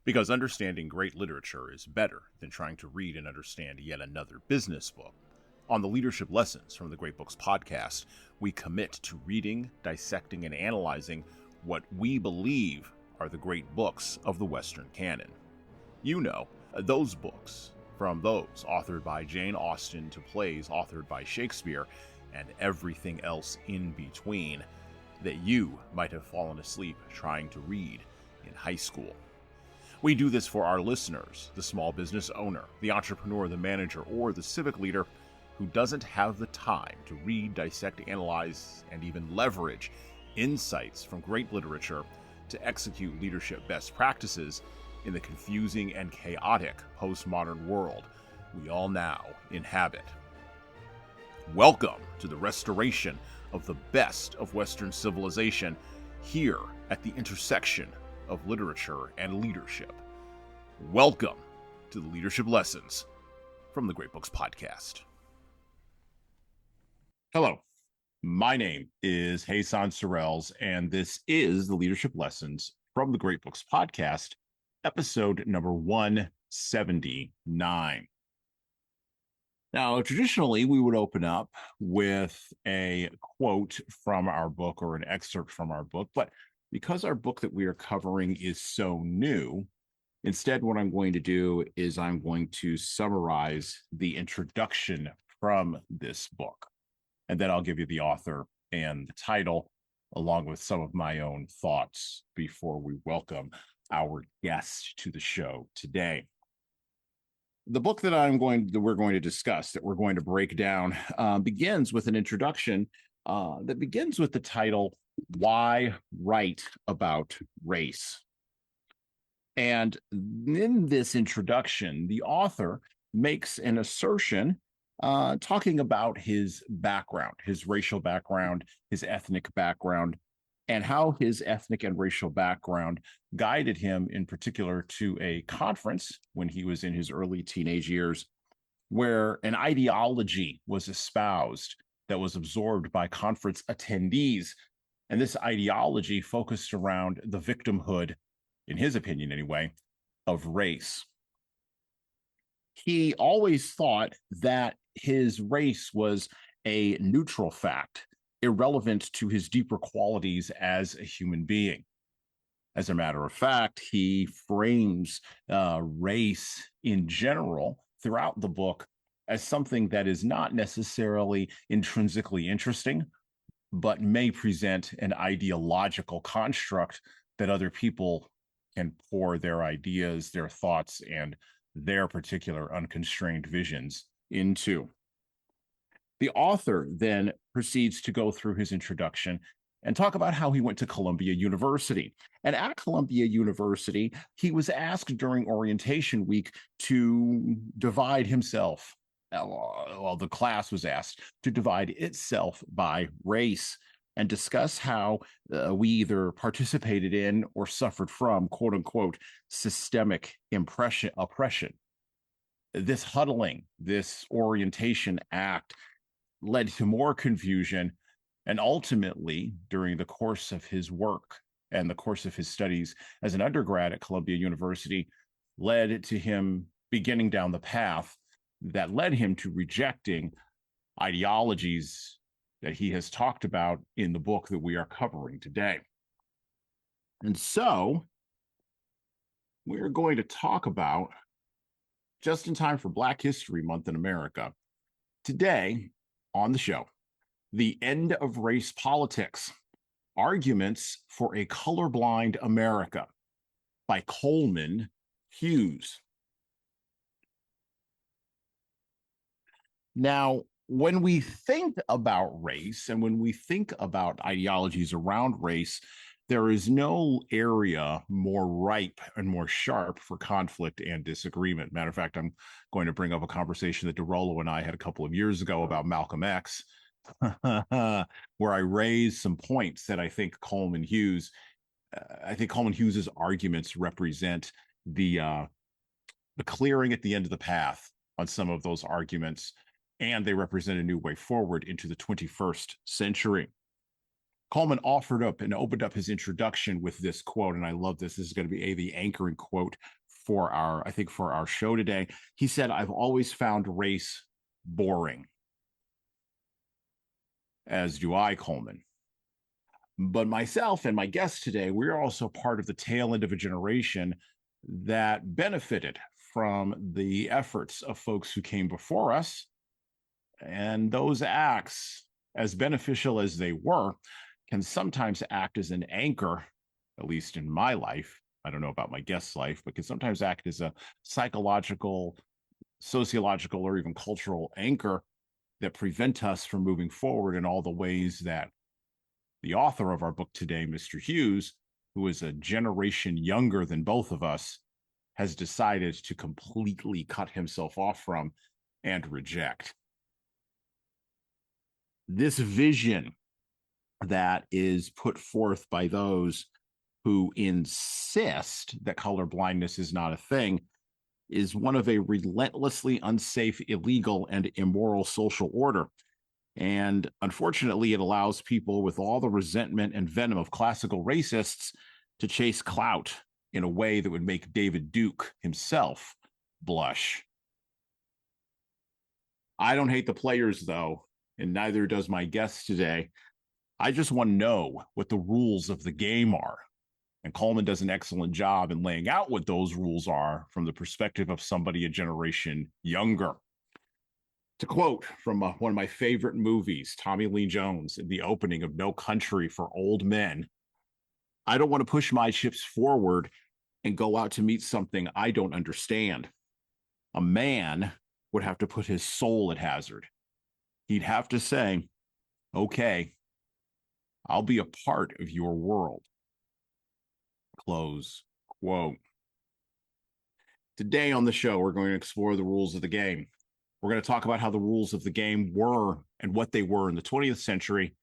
Because understanding great literature is better than trying to read and understand yet another business book. On the Leadership Lessons from the Great Books podcast, we commit to reading, dissecting, and analyzing what we believe are the great books of the Western canon. You know, those books, from those authored by Jane Austen to plays authored by Shakespeare, and everything else in between, that you might have fallen asleep trying to read in high school. We do this for our listeners, the small business owner, the entrepreneur, the manager, or the civic leader who doesn't have the time to read, dissect, analyze, and even leverage insights from great literature to execute leadership best practices in the confusing and chaotic postmodern world we all now inhabit. Welcome to the restoration of the best of Western civilization here at the intersection of literature and leadership. Welcome to the Leadership Lessons from the Great Books podcast. Hello, my name is Jesan Sorrells, and this is the Leadership Lessons from the Great Books podcast, episode number 179. Now, traditionally, we would open up with a quote from our book or an excerpt from our book, but because our book that we are covering is so new, instead, what I'm going to do is I'm going to summarize the introduction from this book, and then I'll give you the author and the title, along with some of my own thoughts before we welcome our guest to the show today. The book that we're going to discuss, that we're going to break down, begins with an introduction that begins with the title, Why Write About Race? And in this introduction, the author makes an assertion talking about his background, his racial background, his ethnic background, and how his ethnic and racial background guided him in particular to a conference when he was in his early teenage years, where an ideology was espoused that was absorbed by conference attendees. And this ideology focused around the victimhood, in his opinion anyway, of race. He always thought that his race was a neutral fact, irrelevant to his deeper qualities as a human being. As a matter of fact, he frames race in general throughout the book as something that is not necessarily intrinsically interesting, but may present an ideological construct that other people can pour their ideas, their thoughts, and their particular unconstrained visions into. The author then proceeds to go through his introduction and talk about how he went to Columbia University. And at Columbia University, he was asked during orientation week to divide himself. Well, the class was asked to divide itself by race and discuss how we either participated in or suffered from, quote unquote, systemic oppression. This huddling, this orientation act led to more confusion, and ultimately, during the course of his work and the course of his studies as an undergrad at Columbia University, led to him beginning down the path that led him to rejecting ideologies that he has talked about in the book that we are covering today. And so, we're going to talk about, just in time for Black History Month in America, today, on the show, The End of Race Politics, Arguments for a Colorblind America by Coleman Hughes. Now, when we think about race and when we think about ideologies around race, there is no area more ripe and more sharp for conflict and disagreement. Matter of fact, I'm going to bring up a conversation that Dorollo and I had a couple of years ago about Malcolm X, where I raised some points that I think Coleman Hughes's arguments represent the clearing at the end of the path on some of those arguments, and they represent a new way forward into the 21st century. Coleman offered up and opened up his introduction with this quote, and I love this. This is going to be the anchoring quote for our show today. He said, "I've always found race boring." As do I, Coleman. But myself and my guest today, we're also part of the tail end of a generation that benefited from the efforts of folks who came before us. And those acts, as beneficial as they were, can sometimes act as an anchor, at least in my life. I don't know about my guest's life, but can sometimes act as a psychological, sociological, or even cultural anchor that prevent us from moving forward in all the ways that the author of our book today, Mr. Hughes, who is a generation younger than both of us, has decided to completely cut himself off from and reject. This vision that is put forth by those who insist that colorblindness is not a thing is one of a relentlessly unsafe, illegal, and immoral social order. And unfortunately, it allows people with all the resentment and venom of classical racists to chase clout in a way that would make David Duke himself blush. I don't hate the players, though, and neither does my guest today. I just want to know what the rules of the game are. And Coleman does an excellent job in laying out what those rules are from the perspective of somebody a generation younger. To quote from one of my favorite movies, Tommy Lee Jones, in the opening of No Country for Old Men, "I don't want to push my chips forward and go out to meet something I don't understand. A man would have to put his soul at hazard. He'd have to say, okay, I'll be a part of your world." Close quote. Today on the show, we're going to explore the rules of the game. We're going to talk about how the rules of the game were and what they were in the 20th century.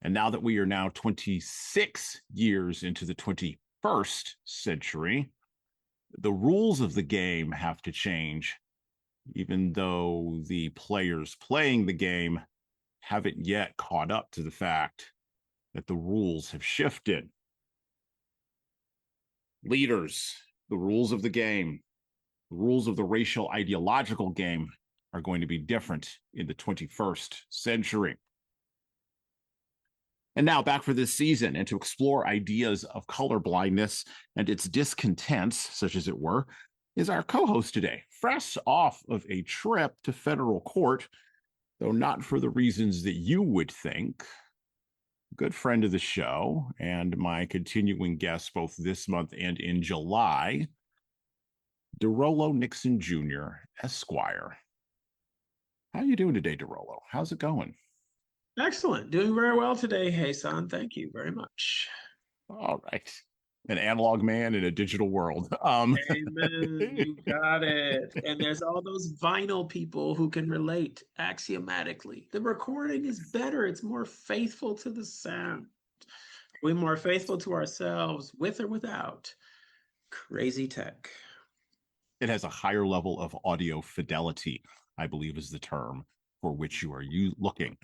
And now that we are now 26 years into the 21st century, the rules of the game have to change, even though the players playing the game haven't yet caught up to the fact that the rules have shifted. Leaders, the rules of the game, the rules of the racial ideological game are going to be different in the 21st century. And now back for this season and to explore ideas of colorblindness and its discontents, such as it were, is our co-host today, fresh off of a trip to federal court, though not for the reasons that you would think. Good friend of the show and my continuing guest both this month and in July, Dorollo Nixon Jr., Esquire. How are you doing today, Dorollo? How's it going? Excellent. Doing very well today, Jesan. Thank you very much. All right. An analog man in a digital world. Amen. You got it. And there's all those vinyl people who can relate axiomatically. The recording is better. It's more faithful to the sound. We're more faithful to ourselves, with or without crazy tech. It has a higher level of audio fidelity, I believe is the term for which you are looking.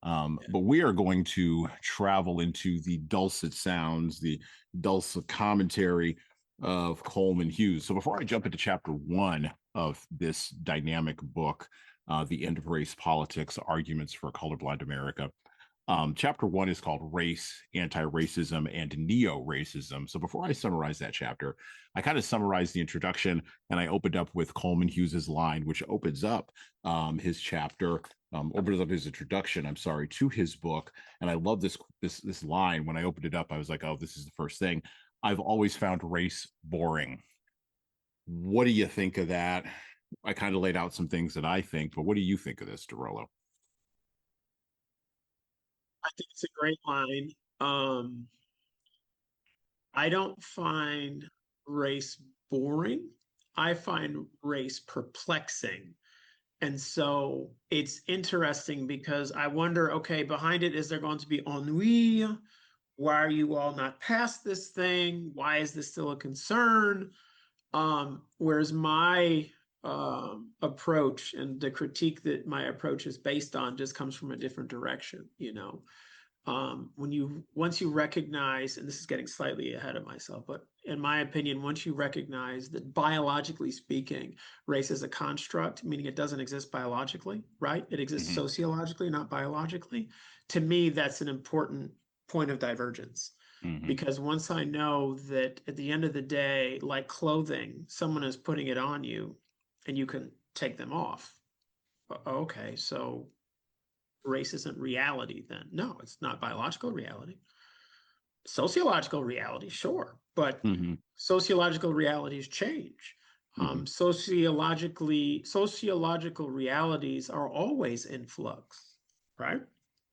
But we are going to travel into the dulcet sounds, the dulcet commentary of Coleman Hughes. So before I jump into chapter 1 of this dynamic book, The End of Race Politics, Arguments for a Colorblind America, chapter 1 is called Race, Anti-Racism, and Neoracism. So before I summarize that chapter, I kind of summarized the introduction and I opened up with Coleman Hughes's line, which opens up his chapter, opens up his introduction, to his book. And I love this line. When I opened it up, I was like, oh, this is the first thing. "I've always found race boring." What do you think of that? I kind of laid out some things that I think, but what do you think of this, Dorollo? I think it's a great line. I don't find race boring. I find race perplexing. And so it's interesting because I wonder, okay, behind it, is there going to be ennui? Why are you all not past this thing? Why is this still a concern? Whereas my approach and the critique that my approach is based on just comes from a different direction, once you recognize, and this is getting slightly ahead of myself, but in my opinion, once you recognize that biologically speaking, race is a construct, meaning it doesn't exist biologically, right? It exists Mhm. sociologically, not biologically. To me, that's an important point of divergence. Mhm. Because once I know that at the end of the day, like clothing, someone is putting it on you and you can take them off. Okay, so race isn't reality then. No, it's not biological reality. Sociological reality, sure, but Mhm. sociological realities change. Mhm. Sociological realities are always in flux, right?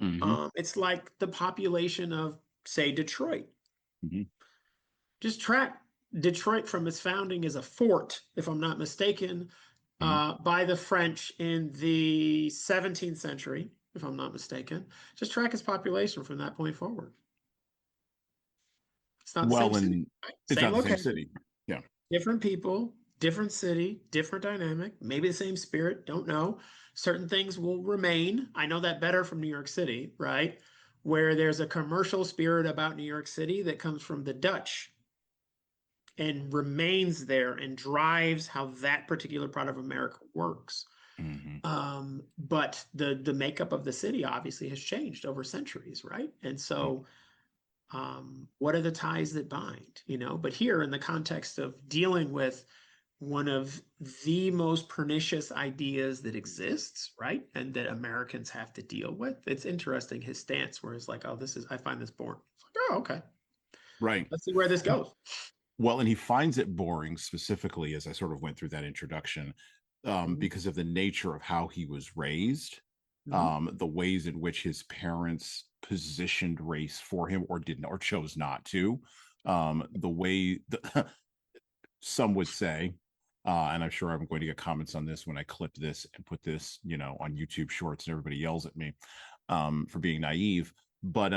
Mhm. It's like the population of, say, Detroit. Mhm. Just track Detroit from its founding as a fort, if I'm not mistaken, Mhm. by the French in the 17th century, if I'm not mistaken. Just track its population from that point forward. It's not the same Well, city, and right? it's Same not the same location, city. Yeah. different people, different city, different dynamic, maybe the same spirit, don't know. Certain things will remain. I know that better from New York City, right? Where there's a commercial spirit about New York City that comes from the Dutch and remains there and drives how that particular part of America works. Mhm. But the makeup of the city obviously has changed over centuries, right? And Mhm. so what are the ties that bind, you know? But here in the context of dealing with one of the most pernicious ideas that exists, right? And that Americans have to deal with. It's interesting his stance where it's like, oh, I find this boring. It's like, oh, okay. Right. Let's see where this goes. Well, and he finds it boring specifically as I sort of went through that introduction, Mhm. because of the nature of how he was raised, Mhm. the ways in which his parents positioned race for him or didn't or chose not to, the way some would say, and I'm sure I'm going to get comments on this when I clip this and put this, on YouTube Shorts, and everybody yells at me for being naive. But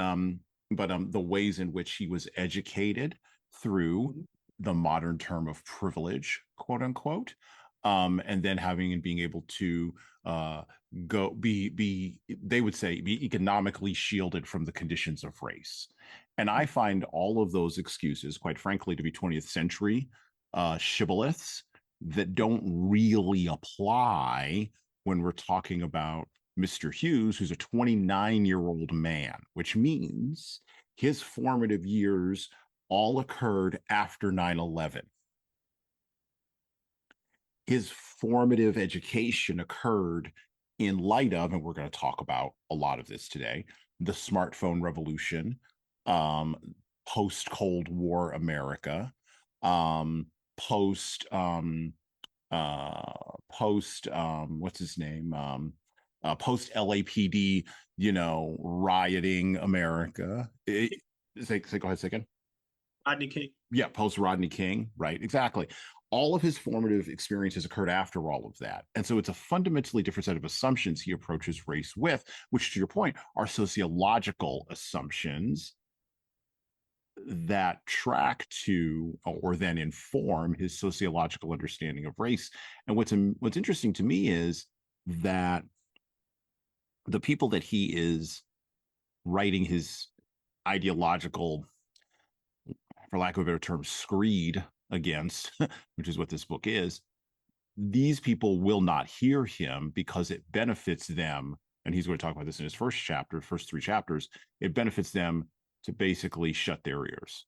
the ways in which he was educated through Mhm. the modern term of privilege, quote unquote, and then having and being able to uh, go be they would say be economically shielded from the conditions of race. And I find all of those excuses, quite frankly, to be 20th century shibboleths that don't really apply when we're talking about Mr. Hughes, who's a 29-year-old man, which means his formative years all occurred after 9/11. His formative education occurred in light of, and we're going to talk about a lot of this today, the smartphone revolution, um, post Cold War America, um, post post what's his name, post LAPD, rioting America. Go ahead, second. Rodney King. Yeah, post Rodney King, right? Exactly. All of his formative experiences occurred after all of that. And so it's a fundamentally different set of assumptions he approaches race with, which, to your point, are sociological assumptions that track to or then inform his sociological understanding of race. And what's interesting to me is that the people that he is writing his ideological, for lack of a better term, screed against, which is what this book is, these people will not hear him because it benefits them. And he's going to talk about this in his first 3 chapters. It benefits them to basically shut their ears.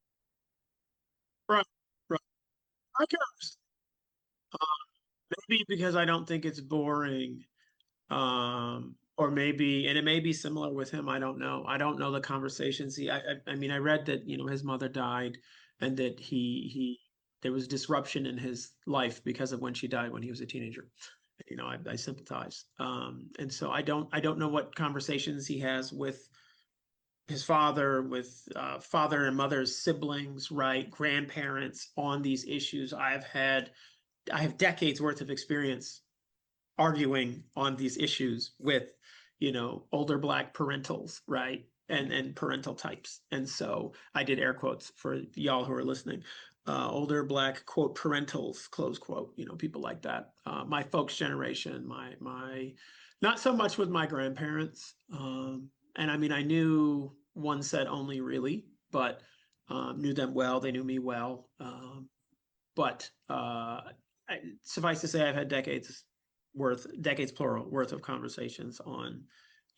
Right, right. I can understand. Maybe because I don't think it's boring. Or maybe, and it may be similar with him. I don't know. I don't know the conversations. I mean, I read that, his mother died and that there was disruption in his life because of when she died when he was a teenager. I sympathize. And so I don't know what conversations he has with his father, with father and mother's siblings, right, grandparents on these issues. I have decades worth of experience arguing on these issues with, older Black parentals, right, and parental types. And so I did air quotes for y'all who are listening. Older Black quote parentals close quote. People like that. My folks' generation, my not so much with my grandparents. And I mean, I knew one said only really, but knew them well. They knew me well. But suffice to say, I've had decades plural, worth of conversations on,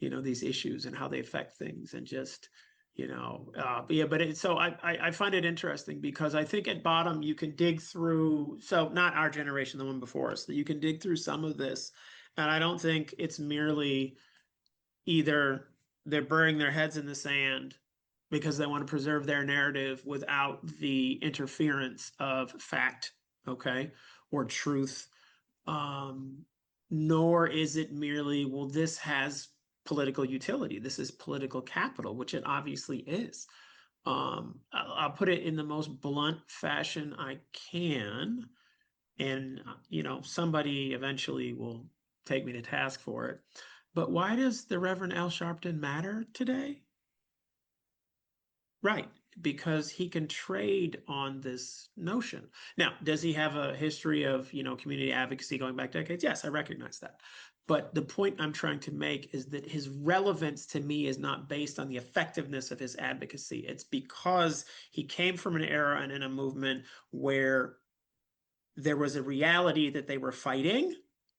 these issues and how they affect things, and just, but yeah, so I find it interesting because I think at bottom you can dig through, so not our generation, the one before us, that you can dig through some of this. And I don't think it's merely either they're burying their heads in the sand because they want to preserve their narrative without the interference of fact, okay, or truth. Nor is it merely, well, this has political utility. This is political capital, which it obviously is. I'll put it in the most blunt fashion I can. And, somebody eventually will take me to task for it. But why does the Reverend Al Sharpton matter today? Right, because he can trade on this notion. Now, does he have a history of, community advocacy going back decades? Yes, I recognize that. But the point I'm trying to make is that his relevance to me is not based on the effectiveness of his advocacy. It's because he came from an era and in a movement where there was a reality that they were fighting,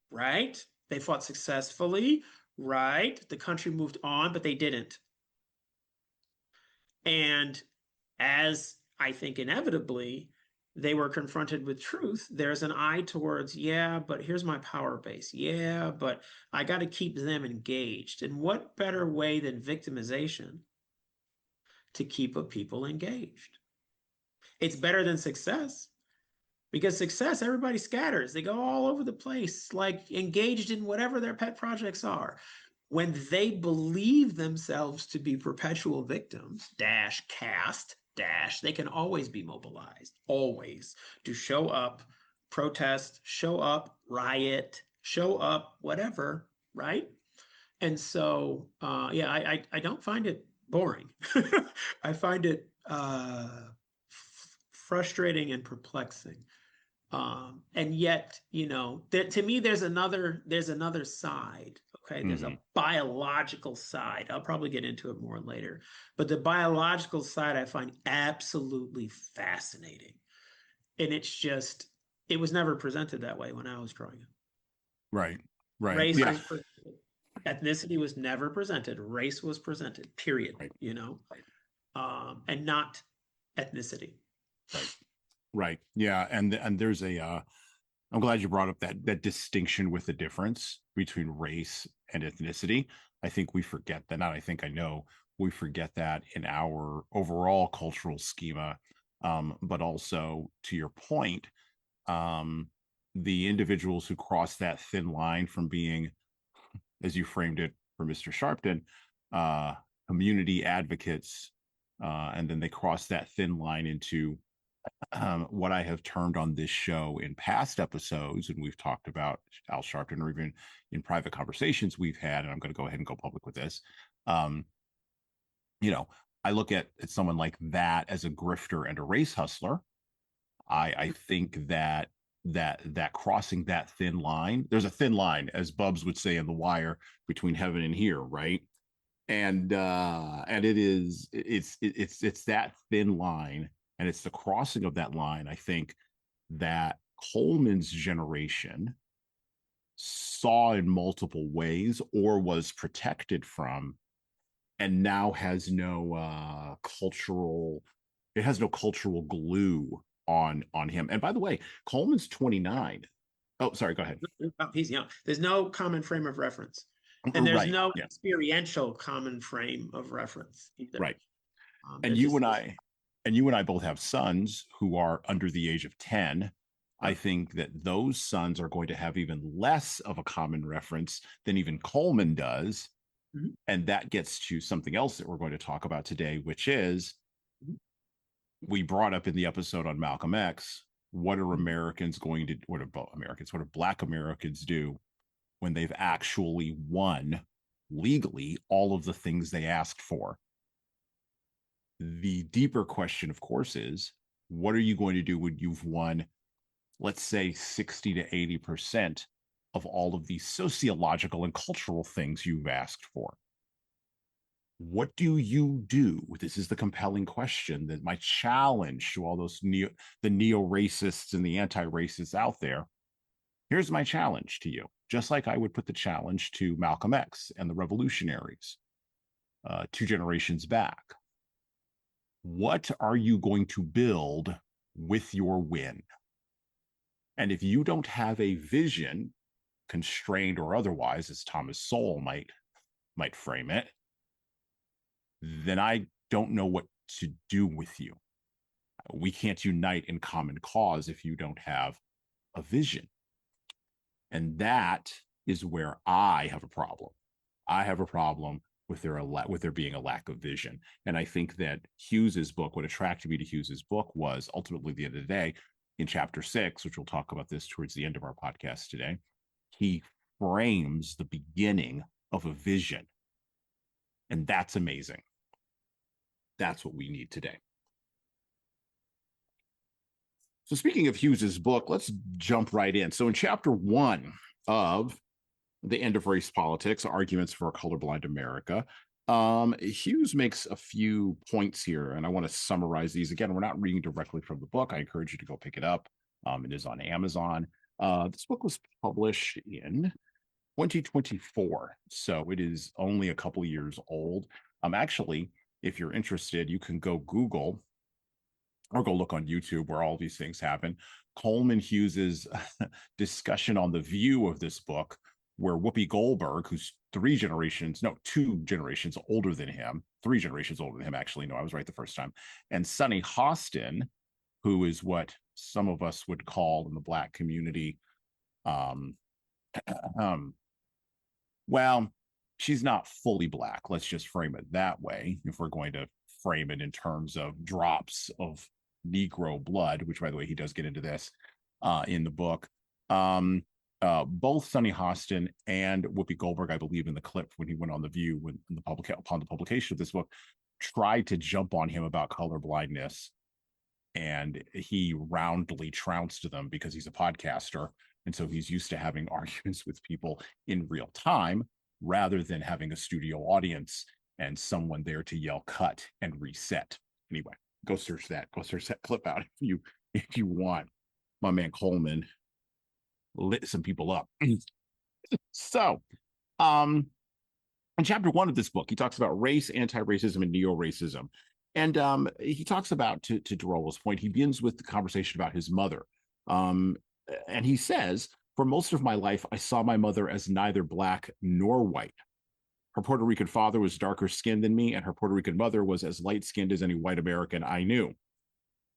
right? They fought successfully, right? The country moved on, but they didn't. And as I think inevitably they were confronted with truth, there's an eye towards, yeah, but here's my power base. Yeah, but I got to keep them engaged. And what better way than victimization to keep a people engaged? It's better than success. Because success, everybody scatters. They go all over the place, like engaged in whatever their pet projects are. When they believe themselves to be perpetual victims, cast, they can always be mobilized, always, to show up, protest, show up, riot, show up, whatever, right? And so, yeah, I don't find it boring. I find it frustrating and perplexing. And yet, to me, there's another side. Okay, there's a biological side. I'll probably get into it more later, but the biological side I find absolutely fascinating. And it was never presented that way when I was growing up. Right. Race Yeah. was ethnicity was never presented. Race was presented, period. Right. And not ethnicity. Right. Yeah. And there's I'm glad you brought up that distinction with the difference between race and ethnicity. I think we forget that. Not I think I know we forget that in our overall cultural schema. But also to your point, the individuals who cross that thin line from being, as you framed it for Mr. Sharpton, community advocates, and then they cross that thin line into what I have termed on this show in past episodes, and we've talked about Al Sharpton, or even in private conversations we've had, and I'm going to go ahead and go public with this. I look at someone like that as a grifter and a race hustler. I think that crossing that thin line, there's a thin line, as Bubs would say in The Wire, between heaven and here, right? And it's that thin line, and it's the crossing of that line, I think, that Coleman's generation saw in multiple ways or was protected from, and now has no cultural glue on him. And by the way, Coleman's 29. Oh, sorry, go ahead. He's young. There's no common frame of reference. And there's no experiential common frame of reference either. Right. And you and I both have sons who are under the age of 10. I think that those sons are going to have even less of a common reference than even Coleman does. Mm-hmm. And that gets to something else that we're going to talk about today, which is, we brought up in the episode on Malcolm X, what are Americans going to, what do Black Americans do when they've actually won legally all of the things they asked for? The deeper question, of course, is, what are you going to do when you've won, let's say, 60 to 80% of all of these sociological and cultural things you've asked for? What do you do? This is the compelling question, that my challenge to all those the neo-racists and the anti-racists out there. Here's my challenge to you. Just like I would put the challenge to Malcolm X and the revolutionaries 2 generations back. What are you going to build with your win? And if you don't have a vision, constrained or otherwise, as Thomas Sowell might frame it, then I don't know what to do with you. We can't unite in common cause if you don't have a vision. And that is where I have a problem. I have a problem with there being a lack of vision. And I think that Hughes's book, what attracted me to Hughes's book was ultimately, at the end of the day, in chapter 6, which we'll talk about this towards the end of our podcast today, he frames the beginning of a vision. And that's amazing. That's what we need today. So speaking of Hughes's book, let's jump right in. So in chapter 1 of The End of Race Politics, Arguments for a Colorblind America, Hughes makes a few points here, and I want to summarize these. Again, we're not reading directly from the book. I encourage you to go pick it up. It is on Amazon. This book was published in 2024, so it is only a couple years old. Actually, if you're interested, you can go Google or go look on YouTube where all these things happen. Coleman Hughes's discussion on the view of this book, where Whoopi Goldberg, who's 2 generations older than him, 3 generations older than him, actually, no, I was right the first time, and Sunny Hostin, who is what some of us would call in the Black community, well, she's not fully Black. Let's just frame it that way, if we're going to frame it in terms of drops of Negro blood, which, by the way, he does get into this in the book. Both Sunny Hostin and Whoopi Goldberg, I believe, in the clip when he went on The View upon the publication of this book, tried to jump on him about colorblindness, and he roundly trounced them because he's a podcaster, and so he's used to having arguments with people in real time rather than having a studio audience and someone there to yell cut and reset. Anyway, go search that clip out if you want. My man Coleman lit some people up. So in chapter 1 of this book, he talks about race, anti-racism, and neo-racism. And he talks about, to Dorollo's point, he begins with the conversation about his mother. And he says, for most of my life, I saw my mother as neither Black nor white. Her Puerto Rican father was darker skinned than me, and her Puerto Rican mother was as light skinned as any white American I knew.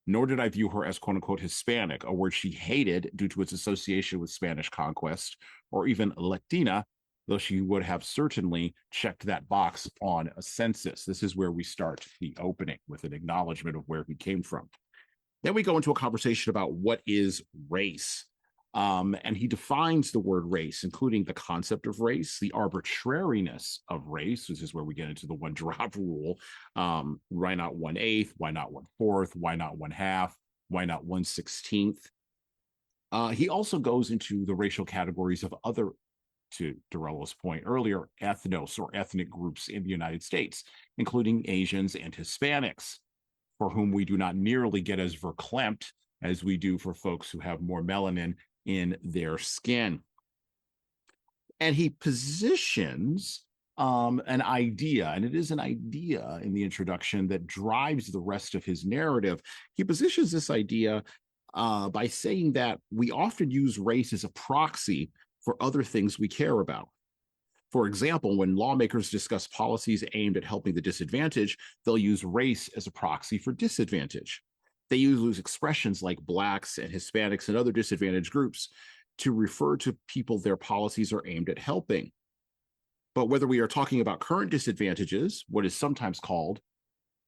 Nor did I view her as quote unquote Hispanic, a word she hated due to its association with Spanish conquest, or even Latina, though she would have certainly checked that box on a census. This is where we start the opening with an acknowledgement of where he came from. Then we go into a conversation about what is race. And he defines the word race, including the concept of race, the arbitrariness of race, which is where we get into the 1 drop rule. Why not 1/8? Why not 1/4? Why not 1/2? Why not 1/16? He also goes into the racial categories of other, to Dorollo's point earlier, ethnos or ethnic groups in the United States, including Asians and Hispanics, for whom we do not nearly get as verklempt as we do for folks who have more melanin in their skin. And he positions an idea, and it is an idea in the introduction that drives the rest of his narrative. He positions this idea by saying that we often use race as a proxy for other things we care about. For example, when lawmakers discuss policies aimed at helping the disadvantaged, they'll use race as a proxy for disadvantage. They use expressions like Blacks and Hispanics and other disadvantaged groups to refer to people their policies are aimed at helping. But whether we are talking about current disadvantages, what is sometimes called,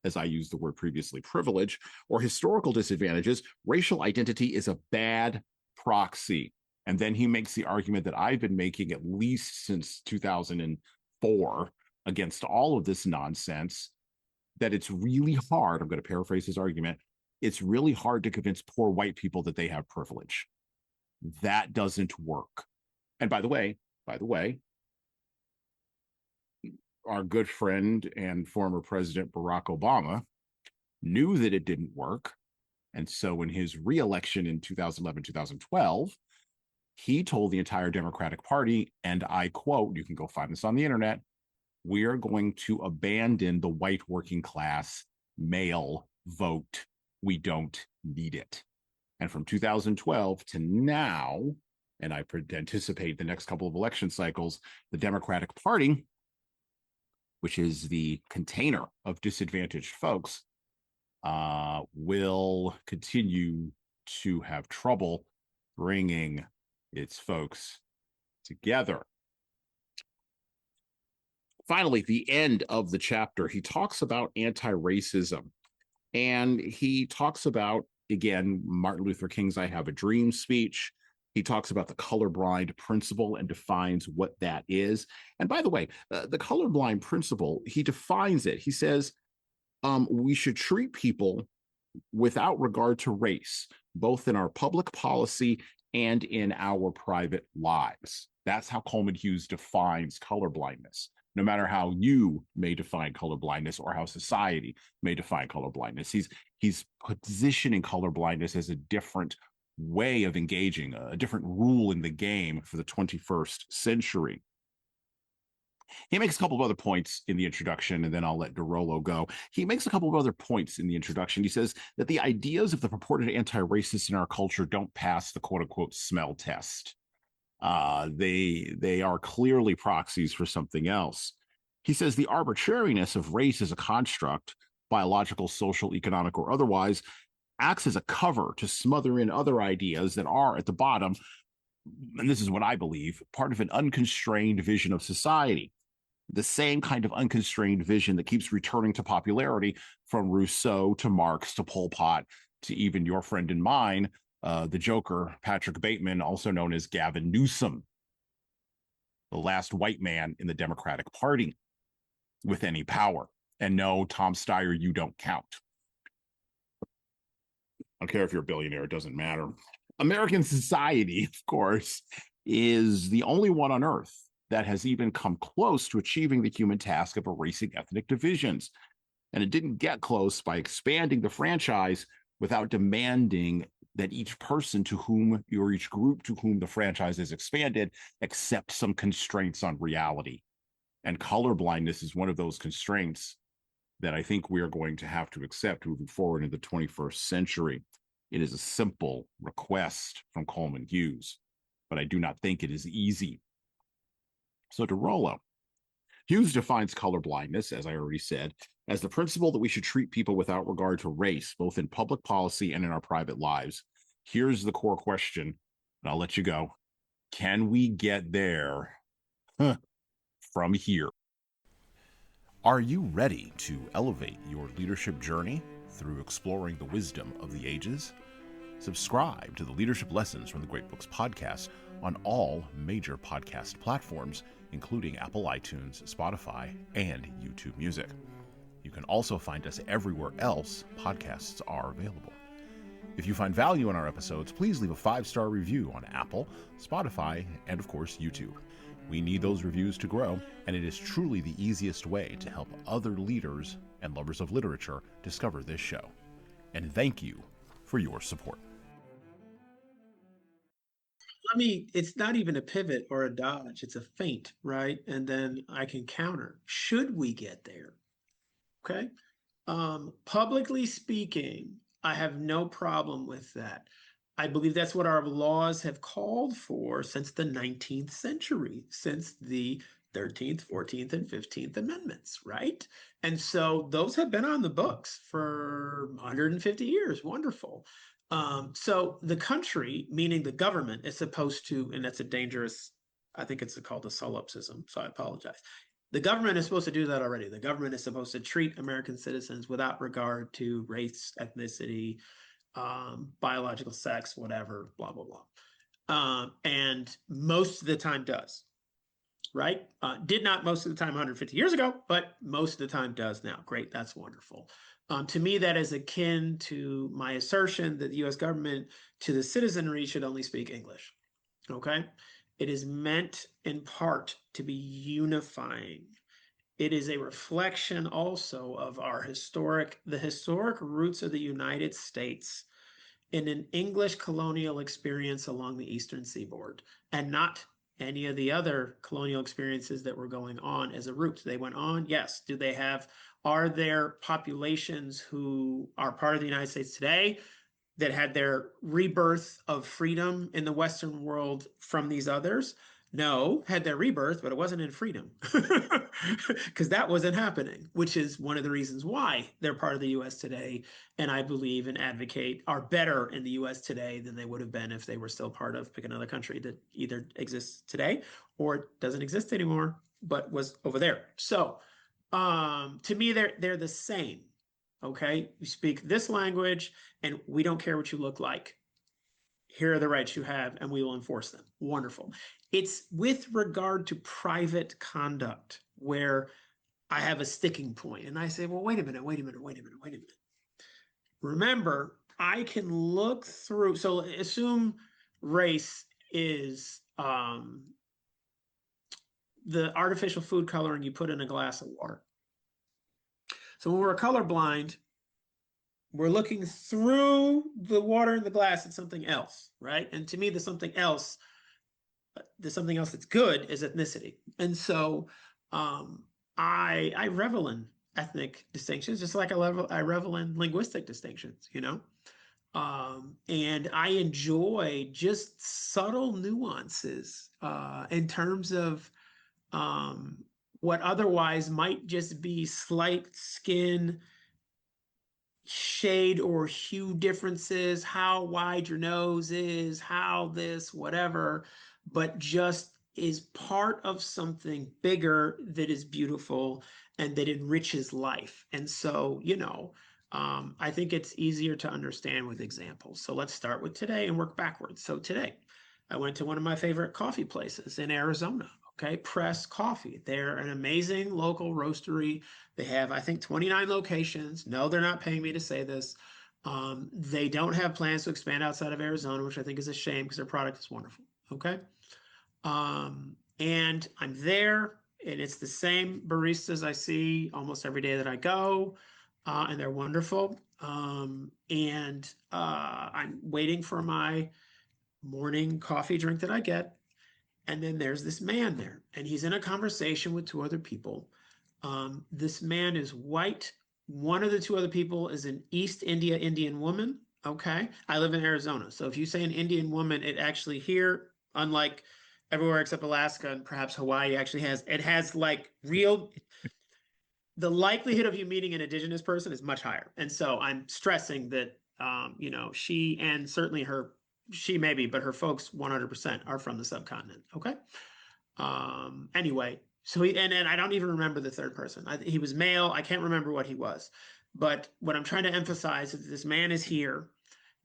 as I used the word previously, privilege, or historical disadvantages, racial identity is a bad proxy. And then he makes the argument that I've been making at least since 2004 against all of this nonsense, that it's really hard, I'm going to paraphrase his argument, it's really hard to convince poor white people that they have privilege. That doesn't work. And by the way, our good friend and former President Barack Obama knew that it didn't work. And so in his reelection in 2011, 2012, he told the entire Democratic Party, and I quote, you can go find this on the internet, we are going to abandon the white working class male vote. We don't need it. And from 2012 to now, and I anticipate the next couple of election cycles, the Democratic Party, which is the container of disadvantaged folks, will continue to have trouble bringing its folks together. Finally, at the end of the chapter, he talks about anti-racism. And he talks about, again, Martin Luther King's I Have a Dream speech. He talks about the colorblind principle and defines what that is. And by the way, the colorblind principle, he defines it. He says, we should treat people without regard to race, both in our public policy and in our private lives. That's how Coleman Hughes defines colorblindness. No matter how you may define colorblindness or how society may define colorblindness, he's positioning colorblindness as a different way of engaging, a different rule in the game for the 21st century. He makes a couple of other points in the introduction, and then I'll let Dorollo go. He makes a couple of other points in the introduction. He says that the ideas of the purported anti-racists in our culture don't pass the quote-unquote smell test. They are clearly proxies for something else. He says the arbitrariness of race as a construct, biological, social, economic, or otherwise, acts as a cover to smother in other ideas that are at the bottom, and this is what I believe, part of an unconstrained vision of society. The same kind of unconstrained vision that keeps returning to popularity from Rousseau to Marx to Pol Pot to even your friend and mine, the Joker, Patrick Bateman, also known as Gavin Newsom, the last white man in the Democratic Party with any power. And no, Tom Steyer, you don't count. I don't care if you're a billionaire, it doesn't matter. American society, of course, is the only one on earth that has even come close to achieving the human task of erasing ethnic divisions. And it didn't get close by expanding the franchise without demanding that each person to whom, or each group to whom the franchise is expanded, accept some constraints on reality. And colorblindness is one of those constraints that I think we are going to have to accept moving forward in the 21st century. It is a simple request from Coleman Hughes, but I do not think it is easy. So Dorollo, Hughes defines colorblindness, as I already said, as the principle that we should treat people without regard to race, both in public policy and in our private lives. Here's the core question, and I'll let you go. Can we get there from here? Are you ready to elevate your leadership journey through exploring the wisdom of the ages? Subscribe to the Leadership Lessons from the Great Books podcast on all major podcast platforms, including Apple iTunes, Spotify, and YouTube Music. You can also find us everywhere else podcasts are available. If you find value in our episodes, please leave a 5-star review on Apple, Spotify, and of course, YouTube. We need those reviews to grow, and it is truly the easiest way to help other leaders and lovers of literature discover this show. And thank you for your support. It's not even a pivot or a dodge, it's a feint, right? And then I can counter, should we get there? Okay. Publicly speaking, I have no problem with that. I believe that's what our laws have called for since the 19th century, since the 13th, 14th, and 15th Amendments, right? And so those have been on the books for 150 years. Wonderful. So the country, meaning the government, is supposed to, and that's a dangerous, I think it's called a solipsism, so I apologize. The government is supposed to do that already. The government is supposed to treat American citizens without regard to race, ethnicity, biological sex, whatever, blah, blah, blah. And most of the time does, right? Did not most of the time 150 years ago, but most of the time does now. Great, that's wonderful. To me, that is akin to my assertion that the US government to the citizenry should only speak English, okay? It is meant in part to be unifying it is a reflection also of the historic roots of the United States in an English colonial experience along the Eastern Seaboard, and not any of the other colonial experiences that were going on as a root. They went on, yes. Are there populations who are part of the United States today that had their rebirth of freedom in the Western world from these others? No, had their rebirth, but it wasn't in freedom because that wasn't happening, which is one of the reasons why they're part of the US today. And I believe and advocate are better in the US today than they would have been if they were still part of, pick another country that either exists today or doesn't exist anymore, but was over there. So to me, they're the same. Okay, you speak this language and we don't care what you look like. Here are the rights you have and we will enforce them. Wonderful. It's with regard to private conduct where I have a sticking point and I say, well, wait a minute. Remember, I can look through, so assume race is the artificial food coloring you put in a glass of water. So when we're colorblind, we're looking through the water in the glass at something else, right? And to me, the something else that's good is ethnicity. And so I revel in ethnic distinctions, just like I revel in linguistic distinctions, you know? And I enjoy just subtle nuances in terms of what otherwise might just be slight skin shade or hue differences, how wide your nose is, how this, whatever, but just is part of something bigger that is beautiful and that enriches life. And so, you know, I think it's easier to understand with examples. So let's start with today and work backwards. So today, I went to one of my favorite coffee places in Arizona. Okay, Press Coffee. They're an amazing local roastery. They have, I think, 29 locations. No, they're not paying me to say this. They don't have plans to expand outside of Arizona, which I think is a shame because their product is wonderful. Okay. And I'm there, and it's the same baristas I see almost every day that I go, and they're wonderful. And I'm waiting for my morning coffee drink that I get. And then there's this man there, and he's in a conversation with two other people. This man is white. One of the two other people is an East India Indian woman. Okay. I live in Arizona. So if you say an Indian woman, it actually here, unlike everywhere except Alaska and perhaps Hawaii, it has like real, the likelihood of you meeting an indigenous person is much higher. And so I'm stressing that, you know, she and certainly she maybe, but her folks 100% are from the subcontinent. Okay. Anyway, so and I don't even remember the third person. He was male. I can't remember what he was, but what I'm trying to emphasize is this man is here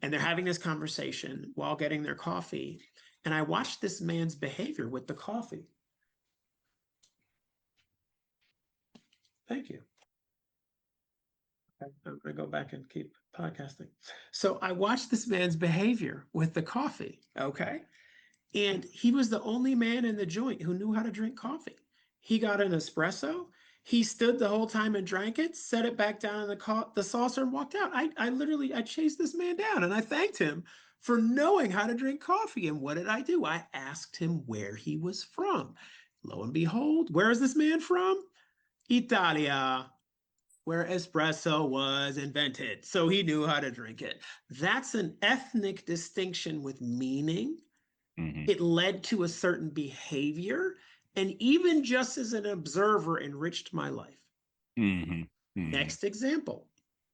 and they're having this conversation while getting their coffee. And I watched this man's behavior with the coffee. Thank you. Okay, I'm going to go back and keep podcasting. So I watched this man's behavior with the coffee. Okay. And he was the only man in the joint who knew how to drink coffee. He got an espresso. He stood the whole time and drank it, set it back down in the saucer and walked out. I chased this man down and I thanked him for knowing how to drink coffee. And what did I do? I asked him where he was from. Lo and behold, where is this man from? Italia, where espresso was invented. So he knew how to drink it. That's an ethnic distinction with meaning. Mm-hmm. It led to a certain behavior, and even just as an observer, enriched my life. Mm-hmm. Mm-hmm. Next example,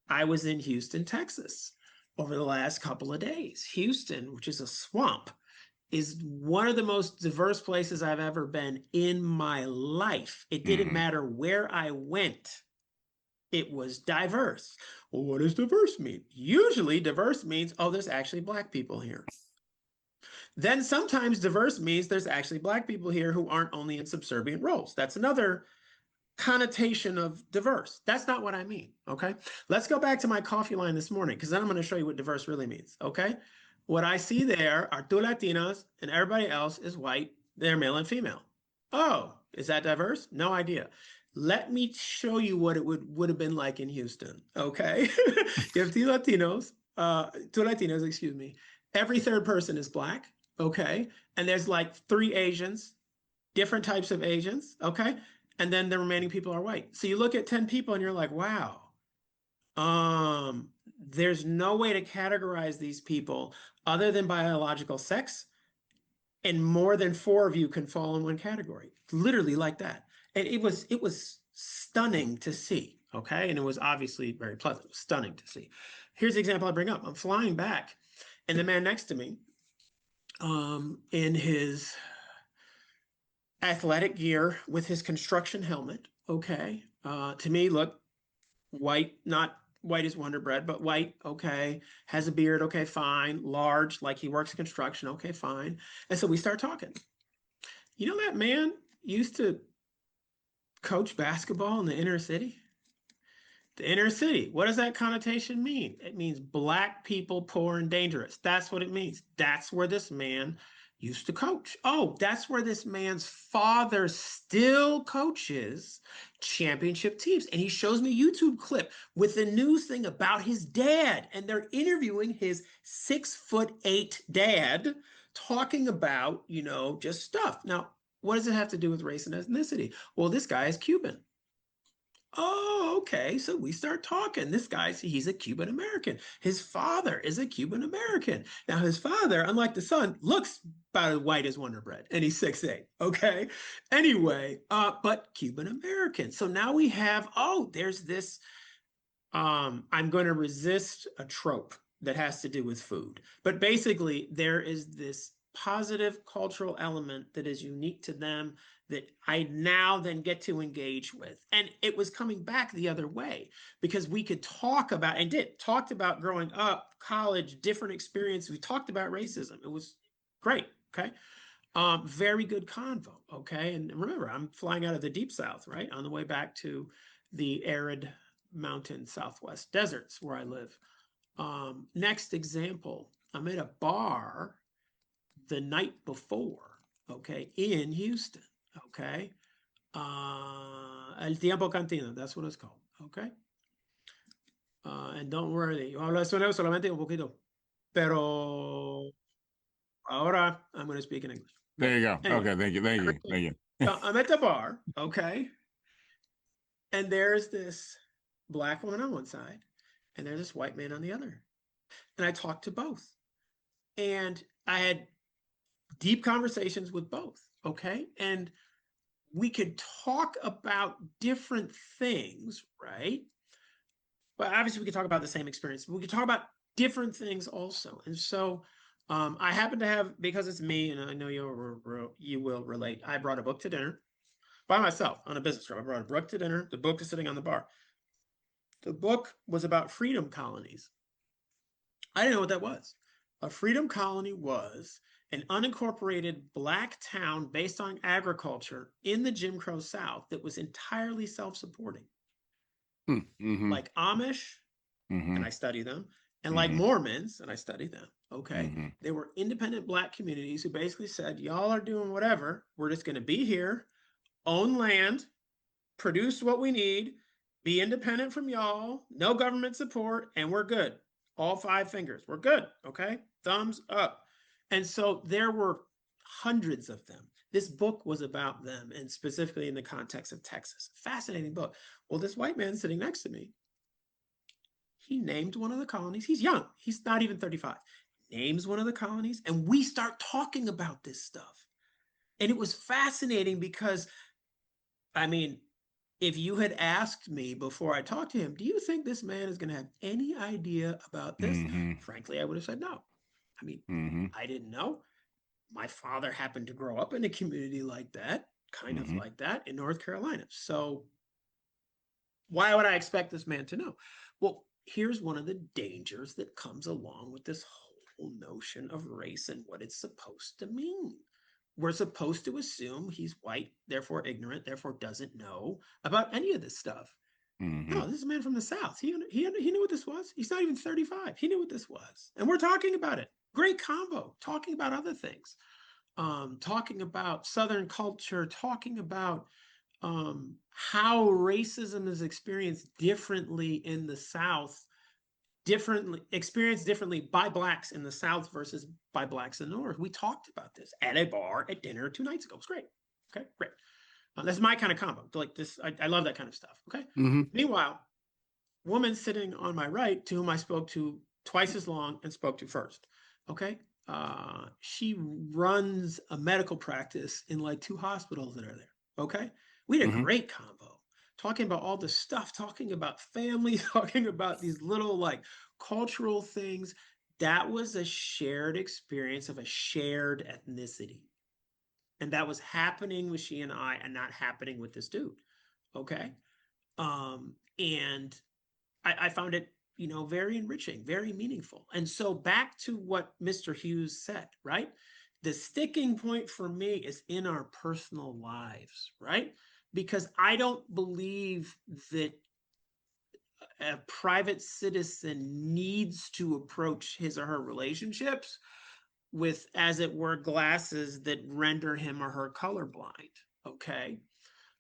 I was in Houston, Texas, over the last couple of days. Houston, which is a swamp, is one of the most diverse places I've ever been in my life. It didn't matter where I went. It was diverse. Well, what does diverse mean? Usually diverse means, oh, there's actually Black people here. Then sometimes diverse means there's actually Black people here who aren't only in subservient roles. That's another connotation of diverse. That's not what I mean, okay? Let's go back to my coffee line this morning, because then I'm going to show you what diverse really means, okay? What I see there are two Latinas, and everybody else is white. They're male and female. Oh, is that diverse? No idea. Let me show you what it would have been like in Houston. Okay. You have two Latinos, excuse me. Every third person is Black. Okay. And there's like 3 Asians, different types of Asians. Okay. And then the remaining people are white. So you look at 10 people and you're like, wow, there's no way to categorize these people other than biological sex, and more than 4 of you can fall in one category, literally like that. And it was stunning to see. Okay. And it was obviously very pleasant. It was stunning to see. Here's the example I bring up. I'm flying back, and the man next to me, in his athletic gear with his construction helmet, okay, to me, look, white, not white as Wonder Bread, but white, okay, has a beard, okay, fine, large, like he works construction, okay, fine. And so we start talking. You know, that man used to coach basketball in the inner city. The inner city, what does that connotation mean? It means Black people, poor and dangerous. That's what it means. That's where this man used to coach. Oh, that's where this man's father still coaches championship teams. And he shows me a YouTube clip with the news thing about his dad. And they're interviewing his 6'8" dad, talking about, just stuff. Now, what does it have to do with race and ethnicity? Well, this guy is Cuban. Oh, okay. So we start talking. He's a Cuban American. His father is a Cuban American. Now, his father, unlike the son, looks about as white as Wonder Bread, and he's 6'8". Okay. Anyway, but Cuban American. So now we have, there's this, I'm going to resist a trope that has to do with food. But basically, there is this positive cultural element that is unique to them that I now then get to engage with. And it was coming back the other way, because we could talked about growing up, college, different experiences. We talked about racism. It was great. Okay. Very good convo. Okay. And remember, I'm flying out of the deep South, right? On the way back to the arid mountain Southwest deserts where I live. Next example, I'm at a bar the night before, okay, in Houston, okay. El Tiempo Cantina, that's what it's called, okay. And don't worry, yo hablo español solamente un poquito, pero ahora I'm going to speak in English. There you go. Anyway, okay, thank you. I'm at the bar, okay, and there's this Black woman on one side, and there's this white man on the other, and I talked to both, and I had deep conversations with both, okay? And we could talk about different things, right? But obviously we could talk about the same experience, but we could talk about different things also. And so I happen to have, because it's me, and I know you will relate, I brought a book to dinner by myself on a business trip. I brought a book to dinner. The book is sitting on the bar. The book was about freedom colonies. I didn't know what that was. A freedom colony was an unincorporated Black town based on agriculture in the Jim Crow South that was entirely self-supporting. Mm-hmm. Like Amish, and I study them, and like Mormons, and I study them, okay? They were independent Black communities who basically said, y'all are doing whatever, we're just going to be here, own land, produce what we need, be independent from y'all, no government support, and we're good. All 5 fingers, we're good, okay? Thumbs up. And so there were hundreds of them. This book was about them, and specifically in the context of Texas. Fascinating book. Well, this white man sitting next to me, he named one of the colonies. He's young. He's not even 35. Names one of the colonies, and we start talking about this stuff. And it was fascinating because, I mean, if you had asked me before I talked to him, do you think this man is going to have any idea about this? Frankly, I would have said no. I mean, I didn't know. My father happened to grow up in a community like that, kind of like that in North Carolina. So why would I expect this man to know? Well, here's one of the dangers that comes along with this whole notion of race and what it's supposed to mean. We're supposed to assume he's white, therefore ignorant, therefore doesn't know about any of this stuff. No, this is a man from the South. He knew what this was. He's not even 35. He knew what this was. And we're talking about it. Great combo, talking about other things, talking about Southern culture, talking about how racism is experienced differently in the South, experienced differently by Blacks in the South versus by Blacks in the North. We talked about this at a bar at dinner 2 nights ago. It was great. Okay, great. That's my kind of combo. Like this, I love that kind of stuff. Okay. Meanwhile, woman sitting on my right, to whom I spoke to twice as long and spoke to first. Okay. She runs a medical practice in like 2 hospitals that are there. Okay. We had a great combo talking about all this stuff, talking about family, talking about these little like cultural things. That was a shared experience of a shared ethnicity. And that was happening with she and I and not happening with this dude. Okay. And I found it, very enriching, very meaningful. And so back to what Mr. Hughes said, right? The sticking point for me is in our personal lives, right? Because I don't believe that a private citizen needs to approach his or her relationships with, as it were, glasses that render him or her colorblind. Okay.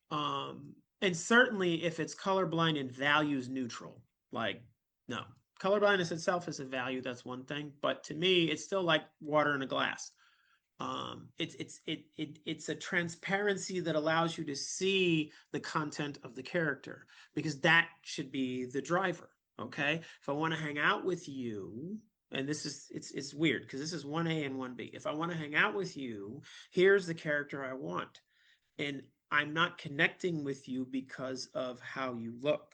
And certainly if it's colorblind and values neutral, like, no, colorblindness itself is a value. That's one thing. But to me, it's still like water in a glass. It's a transparency that allows you to see the content of the character, because that should be the driver. Okay. If I want to hang out with you, and this is, it's weird because this is 1A and 1B. If I want to hang out with you, here's the character I want. And I'm not connecting with you because of how you look.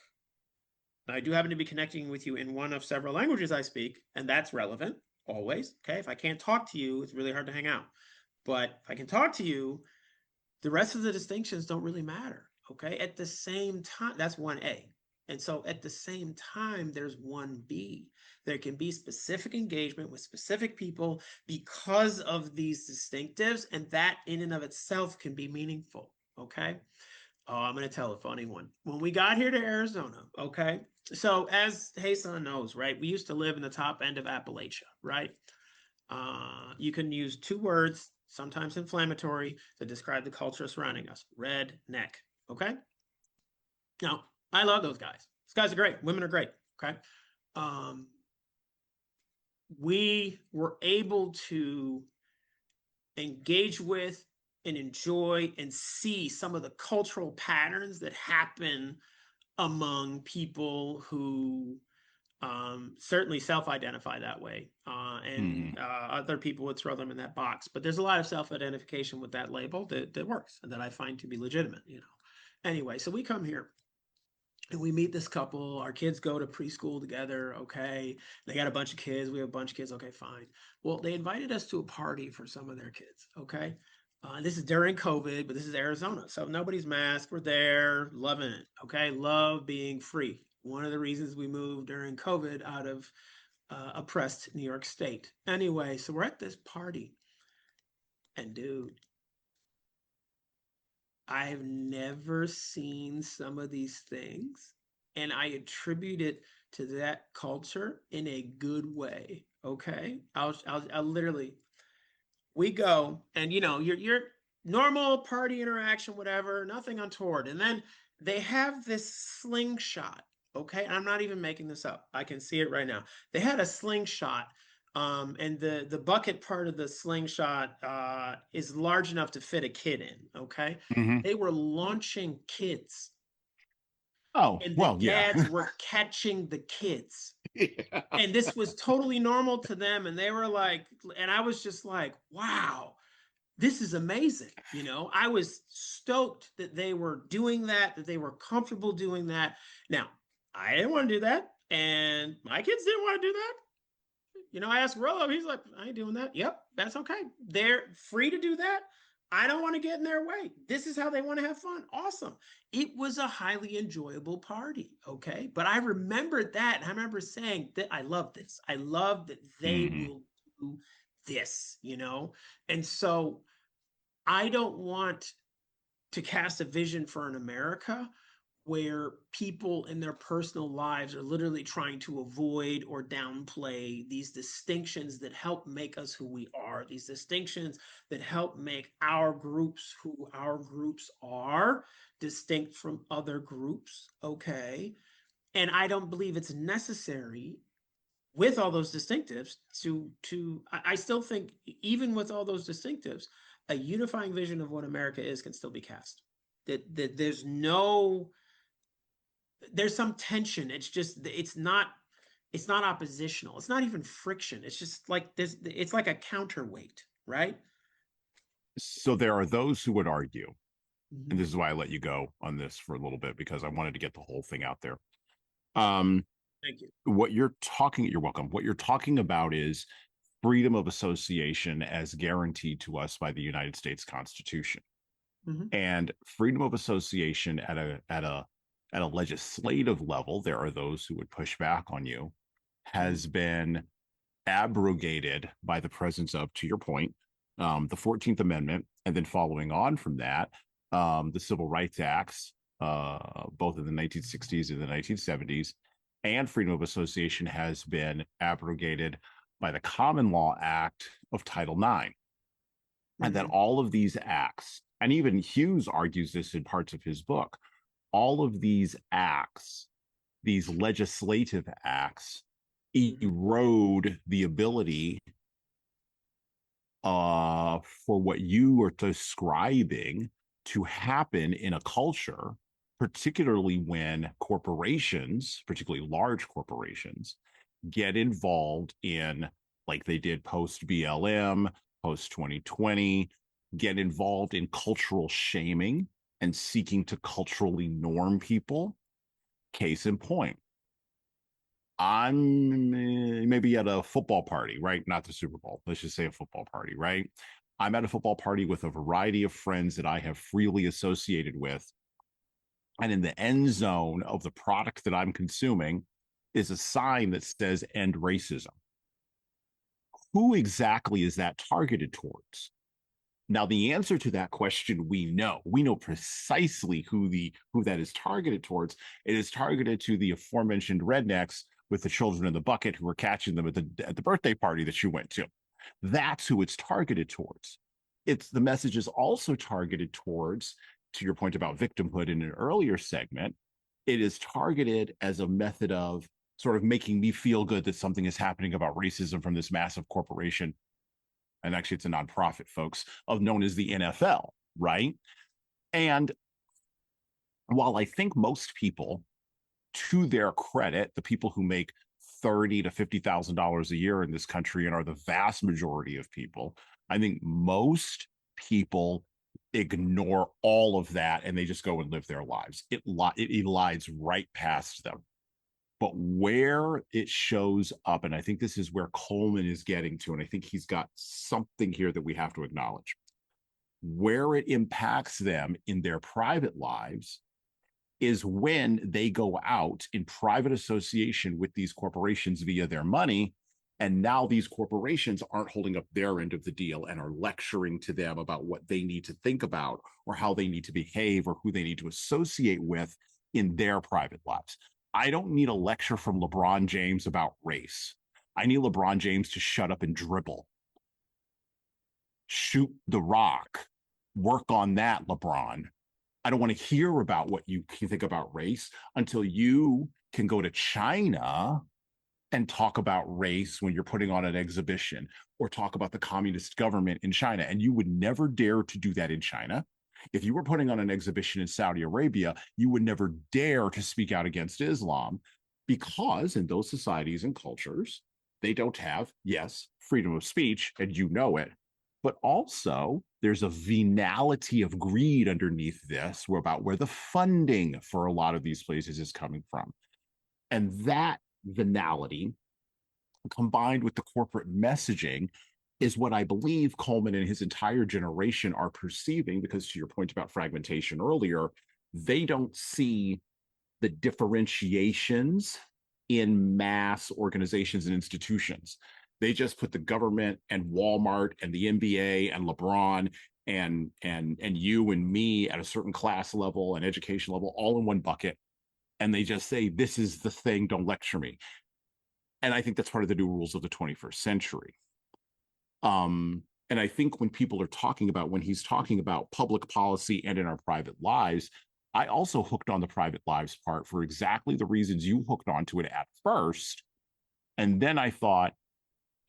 I do happen to be connecting with you in one of several languages I speak, and that's relevant always. Okay. If I can't talk to you, it's really hard to hang out. But if I can talk to you, the rest of the distinctions don't really matter. Okay. At the same time, that's 1A. And so at the same time, there's 1B. There can be specific engagement with specific people because of these distinctives, and that in and of itself can be meaningful. Okay. Oh, I'm going to tell a funny one. When we got here to Arizona, okay. So as Jesan knows, right, we used to live in the top end of Appalachia, right? You can use 2 words, sometimes inflammatory, to describe the culture surrounding us: redneck. Okay. Now, I love those guys. These guys are great. Women are great. Okay. We were able to engage with and enjoy and see some of the cultural patterns that happen among people who certainly self-identify that way, and other people would throw them in that box. But there's a lot of self-identification with that label that works and that I find to be legitimate. Anyway, so we come here and we meet this couple. Our kids go to preschool together. Okay, they got a bunch of kids. We have a bunch of kids. Okay, fine. Well, they invited us to a party for some of their kids. Okay. This is during COVID, but this is Arizona. So nobody's masked. We're there, loving it. Okay. Love being free. One of the reasons we moved during COVID out of oppressed New York State. Anyway, so we're at this party. And dude, I've never seen some of these things, and I attribute it to that culture in a good way. Okay. I'll literally, we go, and your normal party interaction, whatever, nothing untoward. And then they have this slingshot. Okay. I'm not even making this up. I can see it right now. They had a slingshot. And the bucket part of the slingshot is large enough to fit a kid in. Okay. They were launching kids. Oh, And the well, dads yeah. were catching the kids. Yeah. And this was totally normal to them. And they were like, and I was just like, wow, this is amazing. I was stoked that they were doing that they were comfortable doing that. Now, I didn't want to do that. And my kids didn't want to do that. I asked Rollo, he's like, I ain't doing that. Yep, that's okay. They're free to do that. I don't want to get in their way. This is how they want to have fun. Awesome. It was a highly enjoyable party. Okay. But I remembered that. And I remember saying that I love this. I love that they will do this, And so I don't want to cast a vision for an America where people in their personal lives are literally trying to avoid or downplay these distinctions that help make us who we are, these distinctions that help make our groups who our groups are, distinct from other groups, okay? And I don't believe it's necessary with all those distinctives I still think even with all those distinctives, a unifying vision of what America is can still be cast. That there's some tension. It's not oppositional. It's not even friction. It's just like this. It's like a counterweight, right? So there are those who would argue, and Mhm. this is why I let you go on this for a little bit, because I wanted to get the whole thing out there. Um, Thank you. you're welcome. What you're talking about is freedom of association as guaranteed to us by the United States Constitution. Mhm. And freedom of association at a legislative level, there are those who would push back on you, Mhm. has been abrogated by the presence of, to your point, the 14th Amendment, and then following on from that, the Civil Rights Acts, both in the 1960s and the 1970s, and freedom of association has been abrogated by the Common Law Act of Title IX. And that Mhm. all of these acts, and even Hughes argues this in parts of his book, all of these acts, these legislative acts, Mhm. erode the ability for what you are describing to happen in a culture, particularly when corporations, particularly large corporations, get involved in, like they did post BLM, post 2020, get involved in cultural shaming and seeking to culturally norm people. Case in point, I'm maybe at a football party, right? Not the Super Bowl. Let's just say a football party, right? I'm at a football party with a variety of friends that I have freely associated with. And in the end zone of the product that I'm consuming is a sign that says end racism. Who exactly is that targeted towards? Now, the answer to that question, we know. We know precisely who that is targeted towards. It is targeted to the aforementioned rednecks with the children in the bucket who were catching them at the birthday party that you went to. That's who it's targeted towards. It's the message is also targeted towards, to your point about victimhood in an earlier segment, it is targeted as a method of sort of making me feel good that something is happening about racism from this massive corporation, and actually it's a nonprofit, folks, of known as the NFL, right? And while I think most people, to their credit, the people who make $30,000 to $50,000 a year in this country and are the vast majority of people, I think most people ignore all of that and they just go and live their lives. It elides right past them. But where it shows up, and I think this is where Coleman is getting to, and I think he's got something here that we have to acknowledge. Where it impacts them in their private lives is when they go out in private association with these corporations via their money. And now these corporations aren't holding up their end of the deal and are lecturing to them about what they need to think about or how they need to behave or who they need to associate with in their private lives. I don't need a lecture from LeBron James about race. I need LeBron James to shut up and dribble, shoot the rock, work on that, LeBron. I don't want to hear about what you think about race until you can go to China and talk about race when you're putting on an exhibition or talk about the communist government in China. And you would never dare to do that in China. If you were putting on an exhibition in Saudi Arabia, you would never dare to speak out against Islam because in those societies and cultures, they don't have, yes, freedom of speech, and you know it, but also there's a venality of greed underneath this about where the funding for a lot of these places is coming from. And that venality combined with the corporate messaging is what I believe Coleman and his entire generation are perceiving, because to your point about fragmentation earlier, they don't see the differentiations in mass organizations and institutions. They just put the government and Walmart and the NBA and LeBron and you and me at a certain class level and education level all in one bucket, and they just say, this is the thing, don't lecture me. And I think that's part of the new rules of the 21st century. And I think when he's talking about public policy and in our private lives, I also hooked on the private lives part for exactly the reasons you hooked onto it at first. And then I thought,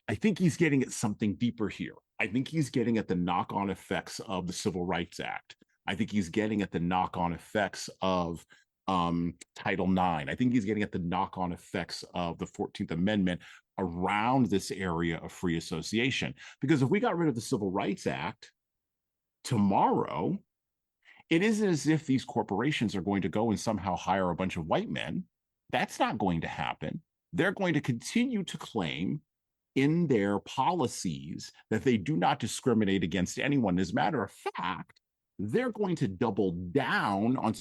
I think he's getting at something deeper here. I think he's getting at the knock-on effects of the Civil Rights Act. I think he's getting at the knock-on effects of Title IX. I think he's getting at the knock-on effects of the 14th Amendment around this area of free association. Because if we got rid of the Civil Rights Act tomorrow, it isn't as if these corporations are going to go and somehow hire a bunch of white men. That's not going to happen. They're going to continue to claim in their policies that they do not discriminate against anyone. As a matter of fact, they're going to double down on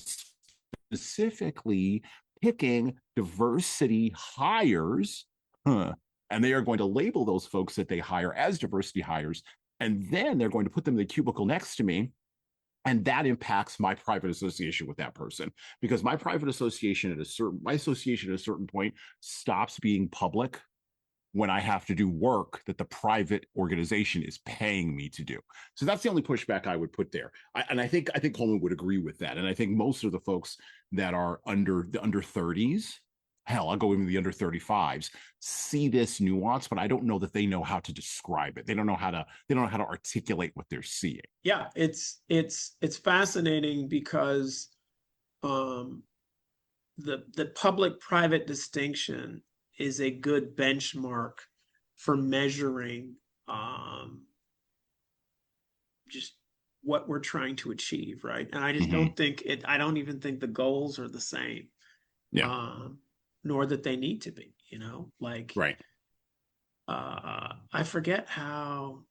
specifically picking diversity hires, and they are going to label those folks that they hire as diversity hires, and then they're going to put them in the cubicle next to me, and that impacts my private association with that person, because my private association at a certain point stops being public when I have to do work that the private organization is paying me to do. So that's the only pushback I would put there. I think Coleman would agree with that. And I think most of the folks that are under 30s, hell, I'll go into the under 35s, see this nuance, but I don't know that they know how to describe it. They don't know how to articulate what they're seeing. Yeah, it's fascinating because the public-private distinction is a good benchmark for measuring just what we're trying to achieve, right? And I just don't think I don't even think the goals are the same. Yeah. Nor that they need to be, like, right. I forget how,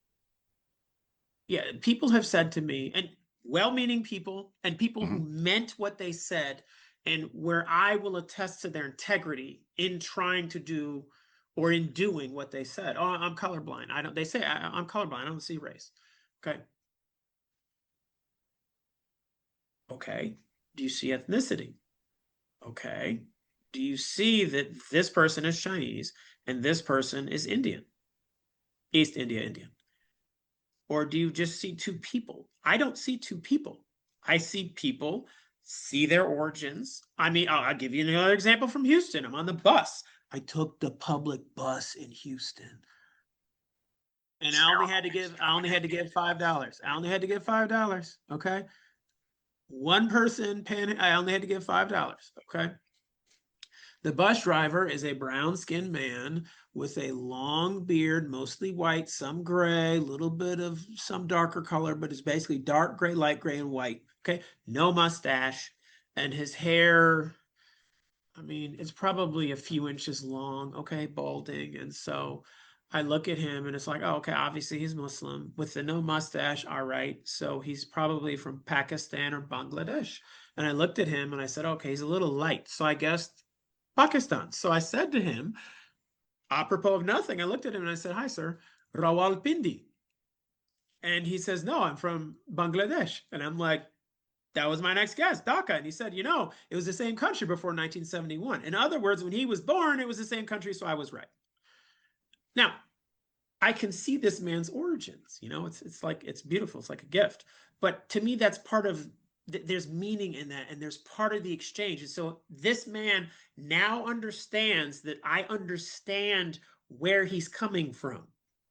people have said to me, and well-meaning people and people who meant what they said, and where I will attest to their integrity in trying to do or in doing what they said. Oh, I'm colorblind. They say I'm colorblind. I don't see race. Okay. Okay. Do you see ethnicity? Okay. Do you see that this person is Chinese and this person is Indian? East India Indian. Or do you just see two people? I don't see two people. I see people, see their origins. I mean, I'll give you another example from Houston. I'm on the bus. I took the public bus in Houston. And I only had to give $5. I only had to give $5. Okay. One person paying, I only had to give $5. Okay. The bus driver is a brown-skinned man with a long beard, mostly white, some gray, a little bit of some darker color, but it's basically dark gray, light gray, and white. Okay, no mustache, and his hair, I mean, it's probably a few inches long. Okay, balding, and so I look at him, and it's like, oh, okay, obviously he's Muslim with the no mustache. All right, so he's probably from Pakistan or Bangladesh. And I looked at him, and I said, okay, he's a little light, so I guess Pakistan. So I said to him, apropos of nothing, I looked at him and I said, hi, sir, Rawalpindi. And he says, no, I'm from Bangladesh. And I'm like, that was my next guess, Dhaka. And he said, it was the same country before 1971. In other words, when he was born, it was the same country, so I was right. Now, I can see this man's origins. It's like, it's beautiful. It's like a gift. But to me, that's part of there's meaning in that, and there's part of the exchange. And so this man now understands that I understand where he's coming from,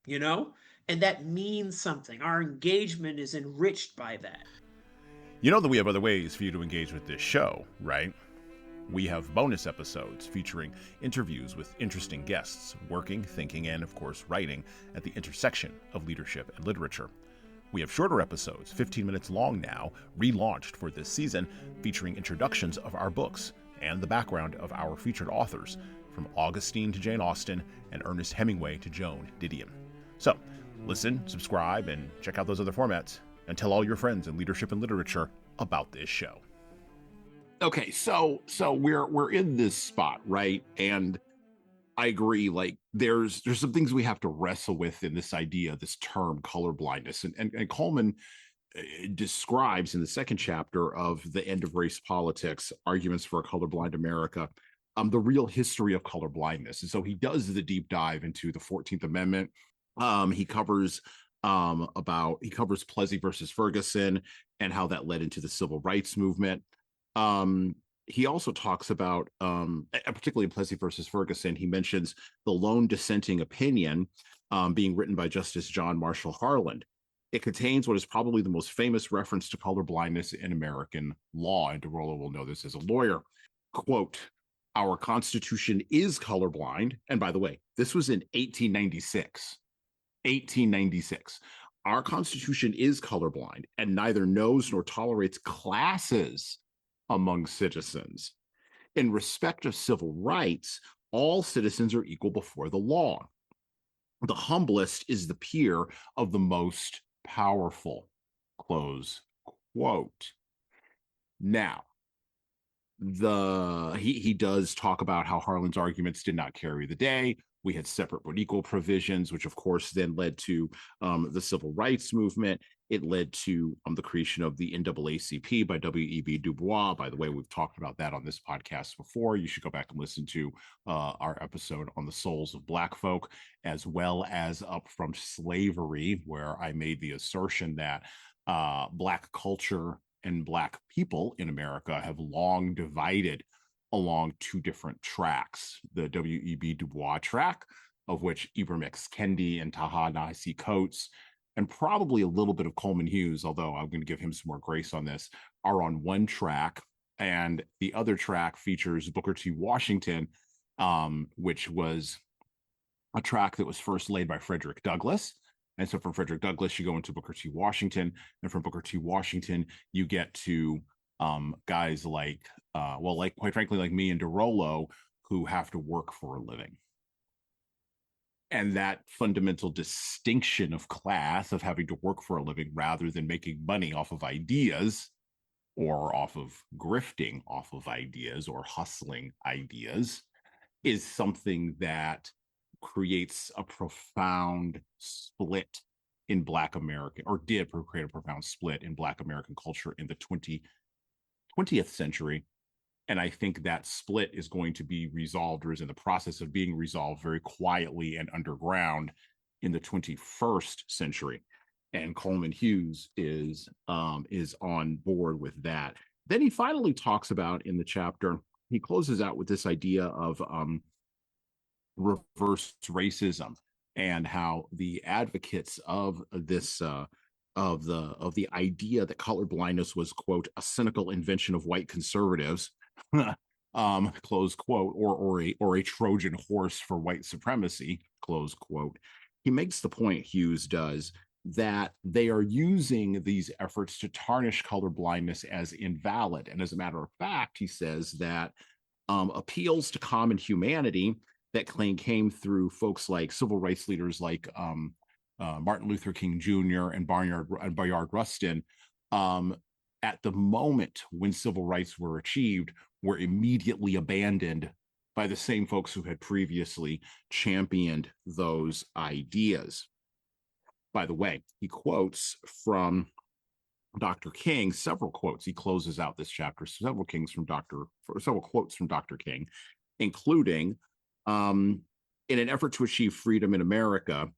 and that means something. Our engagement is enriched by that. You know that we have other ways for you to engage with this show, right? We have bonus episodes featuring interviews with interesting guests, working, thinking, and of course writing at the intersection of leadership and literature. We have shorter episodes, 15 minutes long now, relaunched for this season, featuring introductions of our books and the background of our featured authors, from Augustine to Jane Austen and Ernest Hemingway to Joan Didion. So, listen, subscribe, and check out those other formats, and tell all your friends in leadership and literature about this show. Okay, so we're in this spot, right? And I agree, like there's some things we have to wrestle with in this idea, this term colorblindness. And Coleman describes in the second chapter of The End of Race Politics, Arguments for a Colorblind America, the real history of colorblindness. And so he does the deep dive into the 14th Amendment. He covers Plessy versus Ferguson and how that led into the civil rights movement. He also talks about, particularly in Plessy versus Ferguson, he mentions the lone dissenting opinion being written by Justice John Marshall Harlan. It contains what is probably the most famous reference to colorblindness in American law, and Dorollo will know this as a lawyer. Quote, "Our Constitution is colorblind." And by the way, this was in 1896. 1896. "Our Constitution is colorblind and neither knows nor tolerates classes among citizens. In respect of civil rights, all citizens are equal before the law. The humblest is the peer of the most powerful." Close quote. Now, he does talk about how Harlan's arguments did not carry the day. We had separate but equal provisions, which of course then led to the civil rights movement. It led to the creation of the NAACP by W.E.B. Du Bois. By the way, we've talked about that on this podcast before. You should go back and listen to our episode on the souls of Black folk, as well as Up from Slavery, where I made the assertion that Black culture and Black people in America have long divided along two different tracks. The W.E.B. Du Bois track, of which Ibram X. Kendi and Ta-Nehisi Coates, and probably a little bit of Coleman Hughes, although I'm going to give him some more grace on this, are on one track. And the other track features Booker T. Washington, which was a track that was first laid by Frederick Douglass. And so from Frederick Douglass, you go into Booker T. Washington. And from Booker T. Washington, you get to guys like, quite frankly, like me and Dorollo, who have to work for a living. And that fundamental distinction of class, of having to work for a living rather than making money off of ideas or off of grifting off of ideas or hustling ideas, is something that creates a profound split in Black American, or did create a profound split in Black American culture in the 20th century. And I think that split is going to be resolved, or is in the process of being resolved, very quietly and underground in the 21st century. And Coleman Hughes is on board with that. Then he finally talks about, in the chapter, he closes out with this idea of reverse racism, and how the advocates of this of the idea that colorblindness was, quote, "a cynical invention of white conservatives," close quote, or a Trojan horse for white supremacy, close quote. He makes the point, Hughes does, that they are using these efforts to tarnish colorblindness as invalid. And as a matter of fact, he says that appeals to common humanity that came through folks like civil rights leaders like Martin Luther King Jr. and Bayard Rustin, at the moment when civil rights were achieved, were immediately abandoned by the same folks who had previously championed those ideas. By the way, he quotes from Dr. King, several quotes. He closes out this chapter, several quotes from Dr. King, including, in an effort to achieve freedom in America,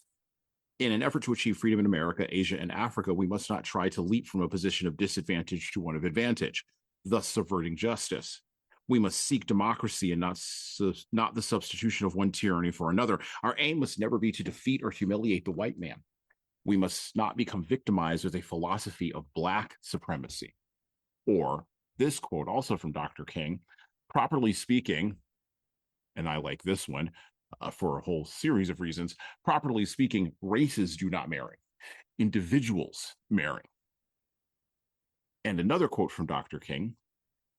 Asia, and Africa, we must not try to leap from a position of disadvantage to one of advantage, thus subverting justice. We must seek democracy and not the substitution of one tyranny for another. Our aim must never be to defeat or humiliate the white man. We must not become victimized with a philosophy of Black supremacy. Or this quote, also from Dr. King, properly speaking, and I like this one for a whole series of reasons, properly speaking, races do not marry. Individuals marry. And another quote from Dr. King,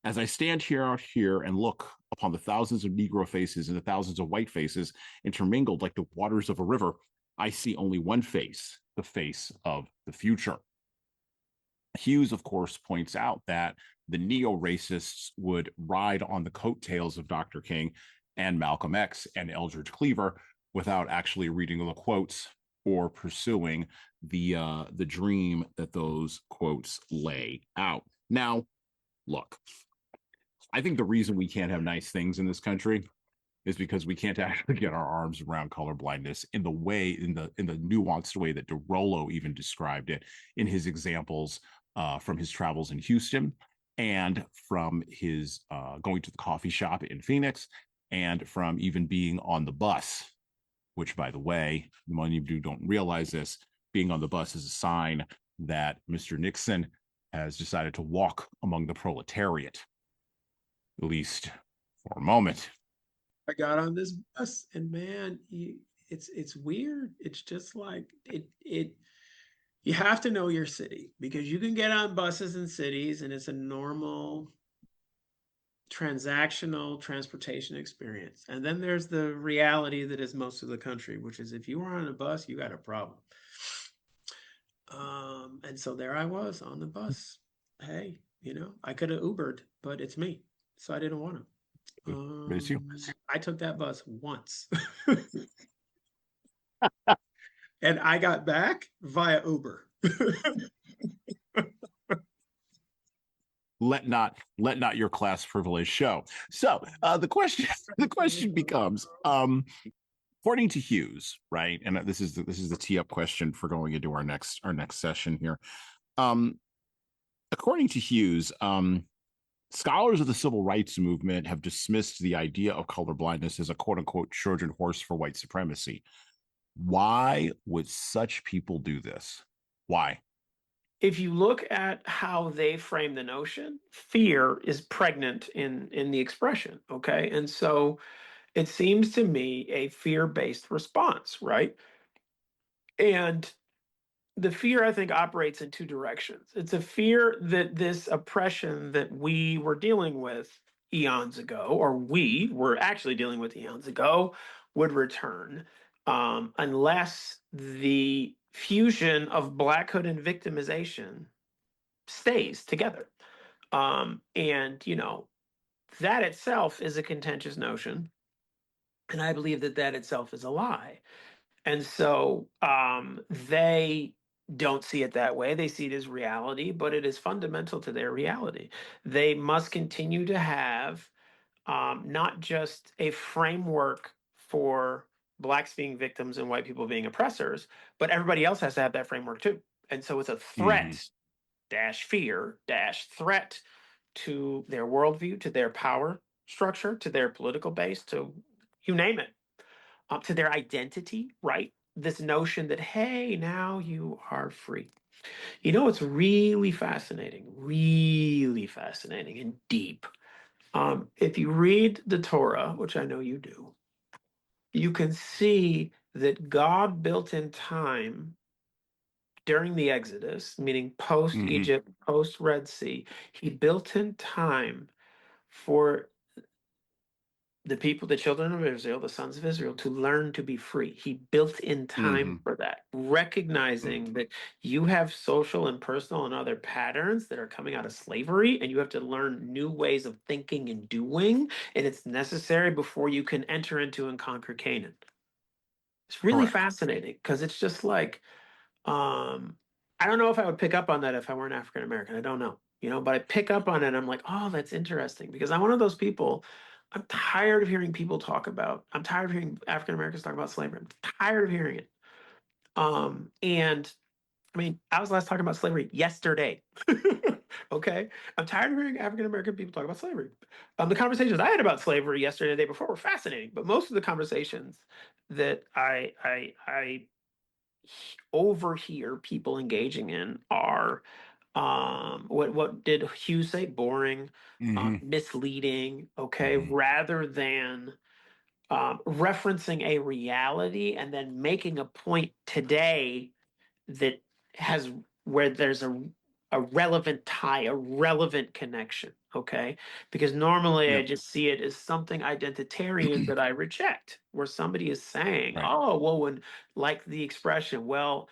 as I stand out here and look upon the thousands of Negro faces and the thousands of white faces intermingled like the waters of a river, I see only one face, the face of the future. Hughes, of course, points out that the neo-racists would ride on the coattails of Dr. King and Malcolm X and Eldridge Cleaver without actually reading the quotes or pursuing the dream that those quotes lay out. Now, look, I think the reason we can't have nice things in this country is because we can't actually get our arms around colorblindness in the way, in the nuanced way that Dorollo even described it in his examples from his travels in Houston, and from his going to the coffee shop in Phoenix, and from even being on the bus. Which, by the way, many of you don't realize this, being on the bus is a sign that Mr. Nixon has decided to walk among the proletariat, at least for a moment. I got on this bus, and man, it's weird. It's just like it. You have to know your city, because you can get on buses in cities, and it's a normal transactional transportation experience. And then there's the reality that is most of the country, which is if you are on a bus, you got a problem. And so there I was on the bus. Hey, I could have Ubered, but it's me, so I didn't want to. But it's you. I took that bus once. And I got back via Uber. Let not your class privilege show. So the question becomes, according to Hughes, right? And this is the tee up question for going into our next session here. According to Hughes, scholars of the civil rights movement have dismissed the idea of colorblindness as a quote unquote Trojan horse for white supremacy. Why would such people do this? Why? If you look at how they frame the notion, fear is pregnant in the expression, okay? And so it seems to me a fear-based response, right? And the fear, I think, operates in two directions. It's a fear that this oppression that we were dealing with eons ago, or we were actually dealing with eons ago, would return, unless the fusion of Blackhood and victimization stays together. And, that itself is a contentious notion. And I believe that itself is a lie. And so they don't see it that way. They see it as reality, but it is fundamental to their reality. They must continue to have not just a framework for Blacks being victims and white people being oppressors, but everybody else has to have that framework too. And so it's a threat dash fear dash threat to their worldview, to their power structure, to their political base, to you name it, to their identity, right? This notion that, hey, now you are free. It's really fascinating and deep. If you read the Torah, which I know you do, you can see that God built in time during the Exodus, meaning post-Egypt, post-Red Sea. He built in time for the people, the children of Israel, the sons of Israel, to learn to be free. He built in time for that, recognizing that you have social and personal and other patterns that are coming out of slavery, and you have to learn new ways of thinking and doing, and it's necessary before you can enter into and conquer Canaan. It's really fascinating, because it's just like, I don't know if I would pick up on that if I weren't African American. I don't know, but I pick up on it and I'm like, oh, that's interesting, because I'm one of those people. I'm tired of hearing I'm tired of hearing African Americans talk about slavery. I'm tired of hearing it. And I mean, I was last talking about slavery yesterday. Okay. I'm tired of hearing African American people talk about slavery. The conversations I had about slavery yesterday, the day before, were fascinating, but most of the conversations that I overhear people engaging in are what did Hughes say? Boring, misleading, okay, rather than referencing a reality and then making a point today that has where there's a relevant tie, a relevant connection, okay? Because normally I just see it as something identitarian that I reject, where somebody is saying, oh, well, when, like the expression, well,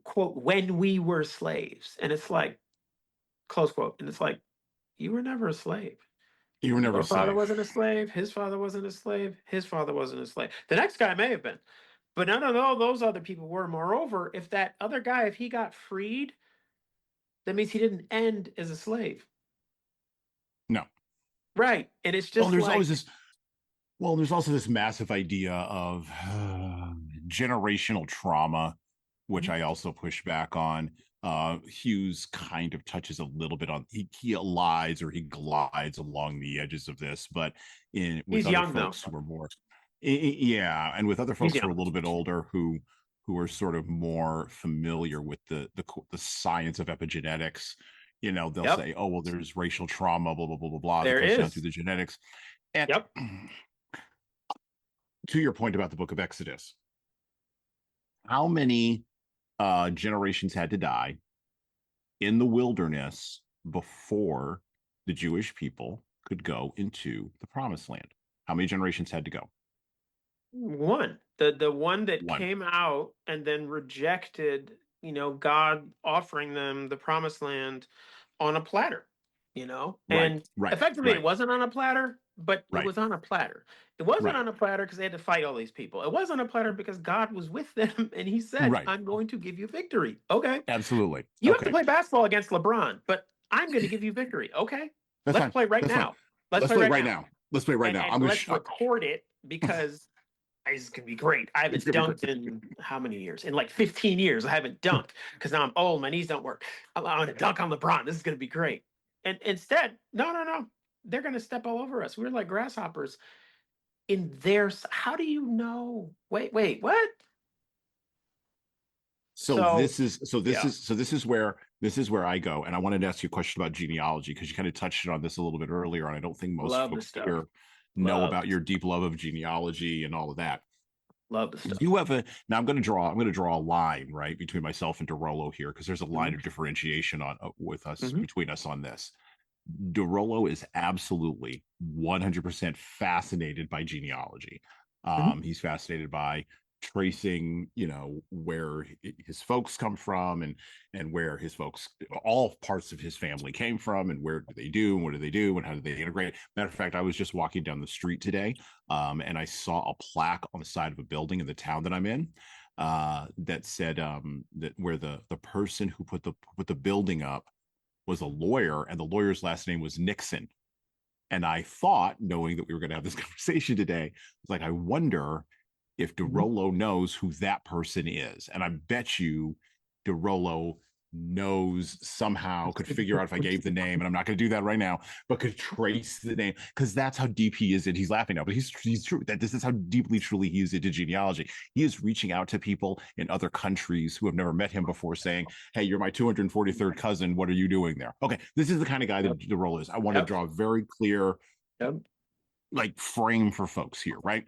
quote, when we were slaves. And it's like, close quote. And it's like, you were never a slave. You were never a slave. Your father wasn't a slave. His father wasn't a slave. His father wasn't a slave. The next guy may have been. But none of those other people were. Moreover, if that other guy, if he got freed, that means he didn't end as a slave. No. Right. And it's Well, just there's like, always this. Well, there's also this massive idea of generational trauma, which I also push back on. Hughes kind of touches a little bit on he lies or he glides along the edges of this, but with he's other young though. folks who are more, yeah, and with other He's folks who are a young. little bit older who are sort of more familiar with the science of epigenetics, they'll Yep. say, oh well, there's racial trauma, blah blah blah blah blah, that There comes down is. through the genetics, and Yep. to your point about the book of Exodus, how many generations had to die in the wilderness before the Jewish people could go into the promised land? How many generations had to go? One. The one that One. came out and then rejected, God offering them the promised land on a platter, Right, and right, effectively it right, wasn't on a platter, but it right, was on a platter. It wasn't right, on a platter because they had to fight all these people. It was on a platter because God was with them and he said, right. I'm going to give you victory. Okay. Absolutely. You have to Okay. play basketball against LeBron, but I'm going to give you victory. Okay. That's Let's fine. play right That's fine. now. Let's Let's play play right right now. now. Let's play right now. And I'm let's record it because it's gonna be great. I it's haven't gonna be dunked in how many years? In like 15 years, I haven't dunked because now I'm old. My knees don't work. I'm gonna dunk on LeBron. This is gonna be great. And instead, no. They're gonna step all over us. We're like grasshoppers in their. How do you know? Wait, what? So So yeah, this is where I go, and I wanted to ask you a question about genealogy because you kind of touched on this a little bit earlier, and I don't think most love the folks stuff. here know Love, about your deep love of genealogy and all of that. love the stuff. You have a now. I'm going to draw a line right between myself and Dorollo here because there's a line Mhm. of differentiation on with us Mhm. between us on this. Dorollo is absolutely 100% fascinated by genealogy. Mhm. He's fascinated by tracing, where his folks come from and where his folks, all parts of his family came from, and where do they do, and what do they do, and how do they integrate. Matter of fact, I was just walking down the street today, and I saw a plaque on the side of a building in the town that I'm in. That said that where the person who put the building up was a lawyer, and the lawyer's last name was Nixon. And I thought, knowing that we were going to have this conversation today, I was like, I wonder if Mhm. Dorollo knows who that person is. And I bet you Dorollo knows somehow, could figure out if I gave the name, and I'm not going to do that right now, but could trace the name because that's how deep he is. And he's laughing now, but he's true that this is how deeply, truly he is into genealogy. He is reaching out to people in other countries who have never met him before, saying, "Hey, you're my 243rd cousin. What are you doing there?" Okay, this is the kind of guy Yep. that Dorollo is. I want to Yep. draw a very clear Yep. like frame for folks here, right?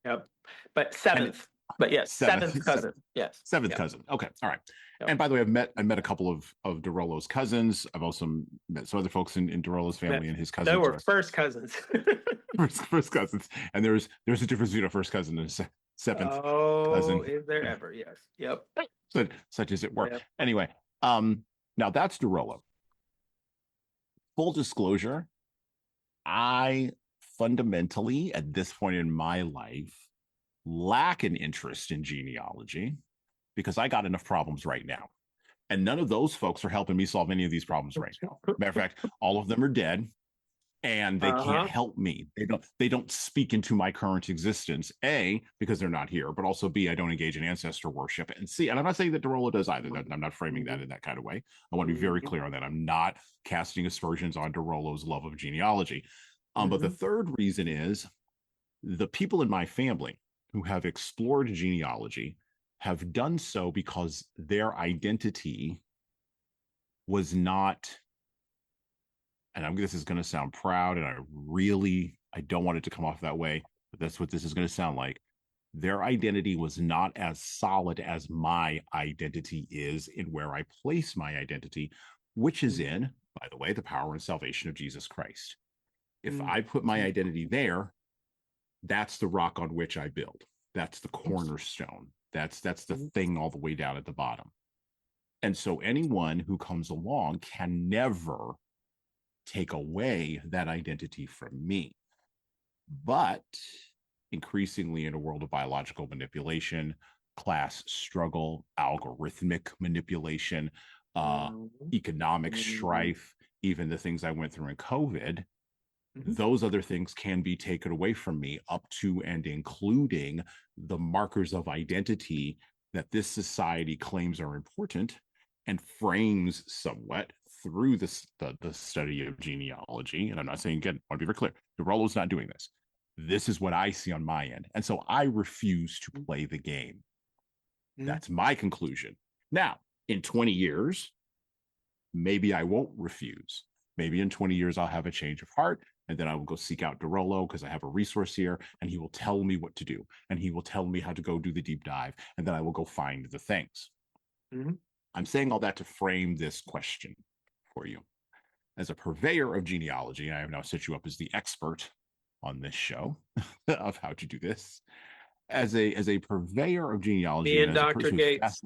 Yep. But And seventh. But yes, seventh seventh, cousin. Yes. seventh Yep. cousin. Okay, all right. Yep. And by the way, I met a couple of Dorollo's cousins. I've also met some other folks in Dorollo's family, and his They cousins were are first cousins. first cousins. And there's a difference between a first cousin and a seventh Oh, cousin. is there ever? Yes. Yep. Such as it were. Yep. Anyway, now that's Dorollo. Full disclosure, I fundamentally, at this point in my life, lack an interest in genealogy because I got enough problems right now. And none of those folks are helping me solve any of these problems right now. Matter of fact, all of them are dead and they can't Uh-huh. help me. They don't speak into my current existence. A, because they're not here, but also B, I don't engage in ancestor worship. And C, and I'm not saying that Dorollo does either. I'm not framing that in that kind of way. I want to be very clear on that. I'm not casting aspersions on Dorollo's love of genealogy. But the third reason is the people in my family who have explored genealogy have done so because their identity was not, and this is going to sound proud, and I don't want it to come off that way, but that's what this is going to sound like. Their identity was not as solid as my identity is in where I place my identity, which is in, by the way, the power and salvation of Jesus Christ. If I put my identity there, that's the rock on which I build. That's the cornerstone. That's the thing all the way down at the bottom. And so anyone who comes along can never take away that identity from me. But increasingly in a world of biological manipulation, class struggle, algorithmic manipulation, economic strife, even the things I went through in COVID, those other things can be taken away from me, up to and including the markers of identity that this society claims are important and frames somewhat through the study of genealogy. And I'm not saying, again, I want to be very clear, Dorollo's not doing this. This is what I see on my end. And so I refuse to play the game. That's my conclusion. Now, in 20 years, maybe I won't refuse. Maybe in 20 years, I'll have a change of heart, and then I will go seek out Dorollo because I have a resource here, and he will tell me what to do, and he will tell me how to go do the deep dive, and then I will go find the things. I'm saying all that to frame this question for you. As a purveyor of genealogy, I have now set you up as the expert on this show of how to do this. As a purveyor of genealogy, me and Dr. Gates.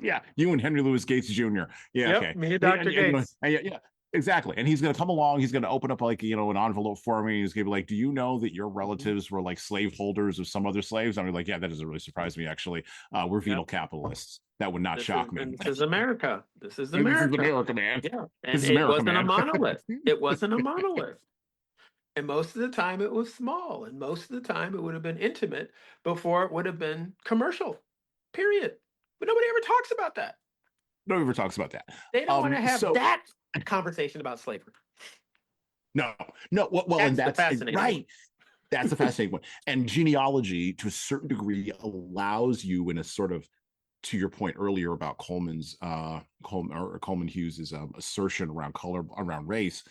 Yeah, you and Henry Louis Gates Jr. Yeah, yep, okay. Me and Dr. Gates. Yeah, exactly. And he's going to come along. He's going to open up like, an envelope for me. He's going to be like, do you know that your relatives were like slaveholders of some other slaves? I'm like, yeah, that doesn't really surprise me, actually. We're venal capitalists. That would not shock me. This is America. This is America. This is America, man. Yeah, and it wasn't a monolith. It wasn't a monolith. And most of the time it was small, and most of the time it would have been intimate before it would have been commercial, period. But nobody ever talks about that. Nobody ever talks about that. They don't want to have that conversation about slavery. No. Well, and that's right. That's a fascinating one. And genealogy, to a certain degree, allows you, in a sort of, to your point earlier about Coleman Hughes' assertion around race,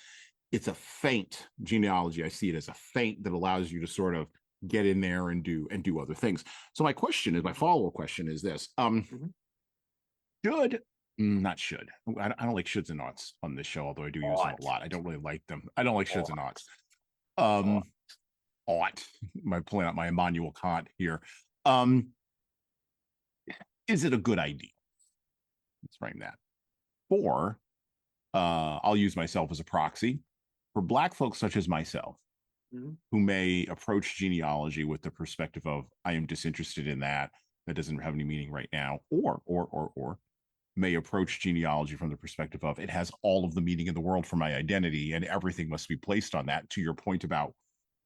it's a feint. Genealogy, I see it as a feint that allows you to sort of get in there and do other things. So my follow-up question is this: not should. I don't like shoulds and oughts on this show, although I do use them a lot. I don't really like them. I don't like shoulds and oughts. Ought. My pulling out my Immanuel Kant here. Is it a good idea? Let's frame that. Or I'll use myself as a proxy for Black folks such as myself, who may approach genealogy with the perspective of, I am disinterested in that. That doesn't have any meaning right now. Or may approach genealogy from the perspective of, it has all of the meaning in the world for my identity, and everything must be placed on that. To your point about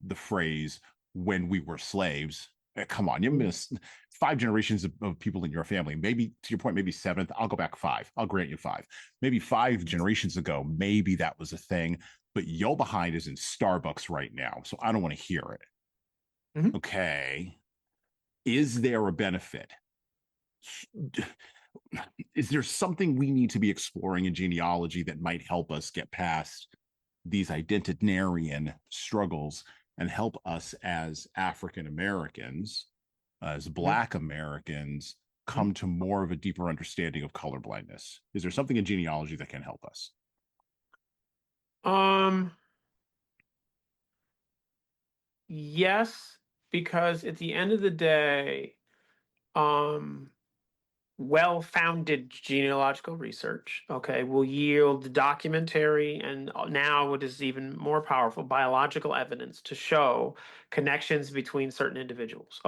the phrase, when we were slaves, come on, you missed 5 generations of people in your family. Maybe, to your point, maybe 7th. I'll go back 5. I'll grant you 5. Maybe 5 generations ago, maybe that was a thing. But yo behind is in Starbucks right now, so I don't want to hear it. Okay. Is there a benefit? Is there something we need to be exploring in genealogy that might help us get past these identitarian struggles and help us as African Americans, as Black Americans, come to more of a deeper understanding of colorblindness? Is there something in genealogy that can help us? Yes, because at the end of the day, well-founded genealogical research, will yield documentary and now what is even more powerful, biological evidence to show connections between certain individuals.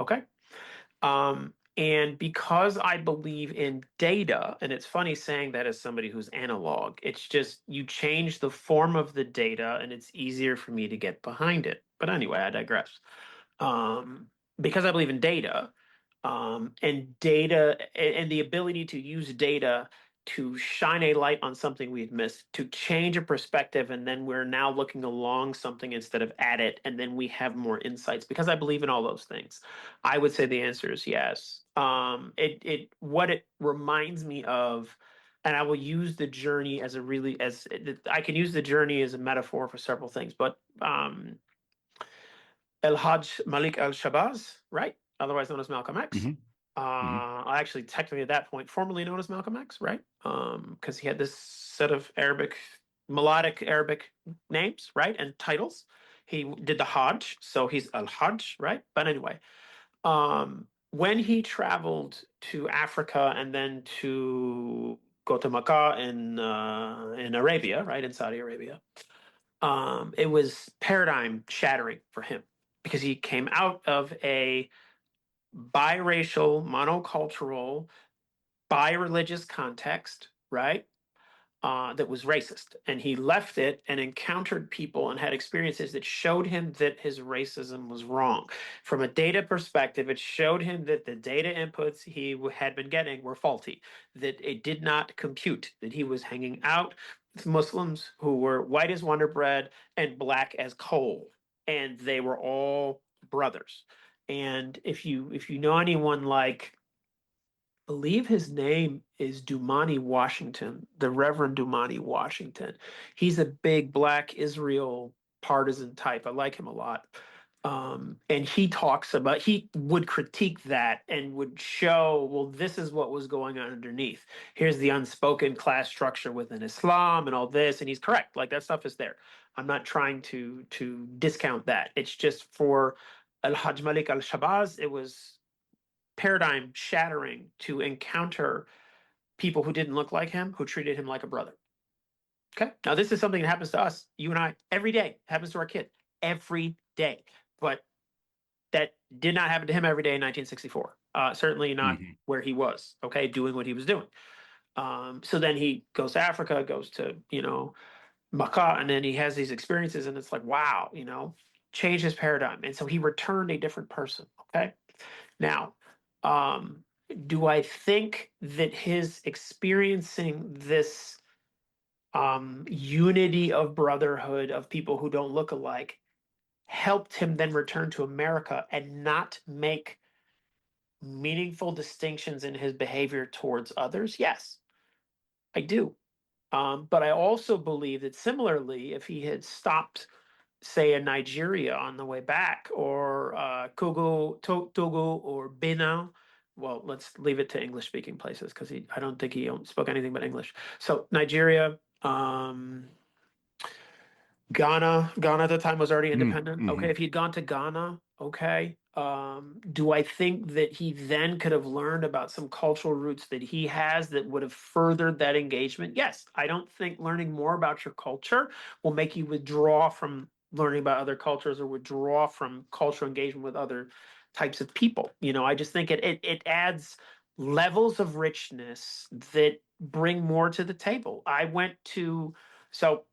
And because I believe in data, and it's funny saying that as somebody who's analog, it's just you change the form of the data and it's easier for me to get behind it. But anyway, I digress. Because I believe in data, and data and the ability to use data to shine a light on something we've missed, to change a perspective, and then we're now looking along something instead of at it, and then we have more insights. Because I believe in all those things, I would say the answer is yes. What it reminds me of, and I will use the journey as I can use the journey as a metaphor for several things, but El Hajj Malik al-Shabazz, right? Otherwise known as Malcolm X. Actually, technically at that point, formerly known as Malcolm X, right? Because he had this set of melodic Arabic names, right? And titles. He did the Hajj, so he's Al-Hajj, right? But anyway, when he traveled to Africa and then to go to Makkah in Arabia, right? In Saudi Arabia, it was paradigm shattering for him because he came out of a biracial, monocultural, bi-religious context, right? That was racist. And he left it and encountered people and had experiences that showed him that his racism was wrong. From a data perspective, it showed him that the data inputs he had been getting were faulty, that it did not compute, that he was hanging out with Muslims who were white as Wonder Bread and black as coal. And they were all brothers. And if you know anyone like, believe his name is Dumani Washington, the Reverend Dumani Washington. He's a big black Israel partisan type. I like him a lot. And he talks about, he would critique that and would show, well, this is what was going on underneath. Here's the unspoken class structure within Islam and all this. And he's correct. Like, that stuff is there. I'm not trying to discount that. It's just for Al-Hajj Malik al-Shabazz, it was paradigm shattering to encounter people who didn't look like him, who treated him like a brother. Okay. Now, this is something that happens to us, you and I, every day. It happens to our kid every day. But that did not happen to him every day in 1964. Certainly not where he was, okay, doing what he was doing. So then he goes to Africa, goes to, Makkah, and then he has these experiences, and it's like, wow, change his paradigm. And so he returned a different person, okay? Now, do I think that his experiencing this unity of brotherhood of people who don't look alike helped him then return to America and not make meaningful distinctions in his behavior towards others? Yes, I do. But I also believe that similarly, if he had stopped, say, in Nigeria on the way back, or Togo or Benin. Well, let's leave it to English-speaking places because I don't think he spoke anything but English. So Nigeria, Ghana at the time was already independent. Okay, if he'd gone to Ghana, okay. Do I think that he then could have learned about some cultural roots that he has that would have furthered that engagement? Yes. I don't think learning more about your culture will make you withdraw from learning about other cultures or withdraw from cultural engagement with other types of people. I just think it adds levels of richness that bring more to the table. I went to, so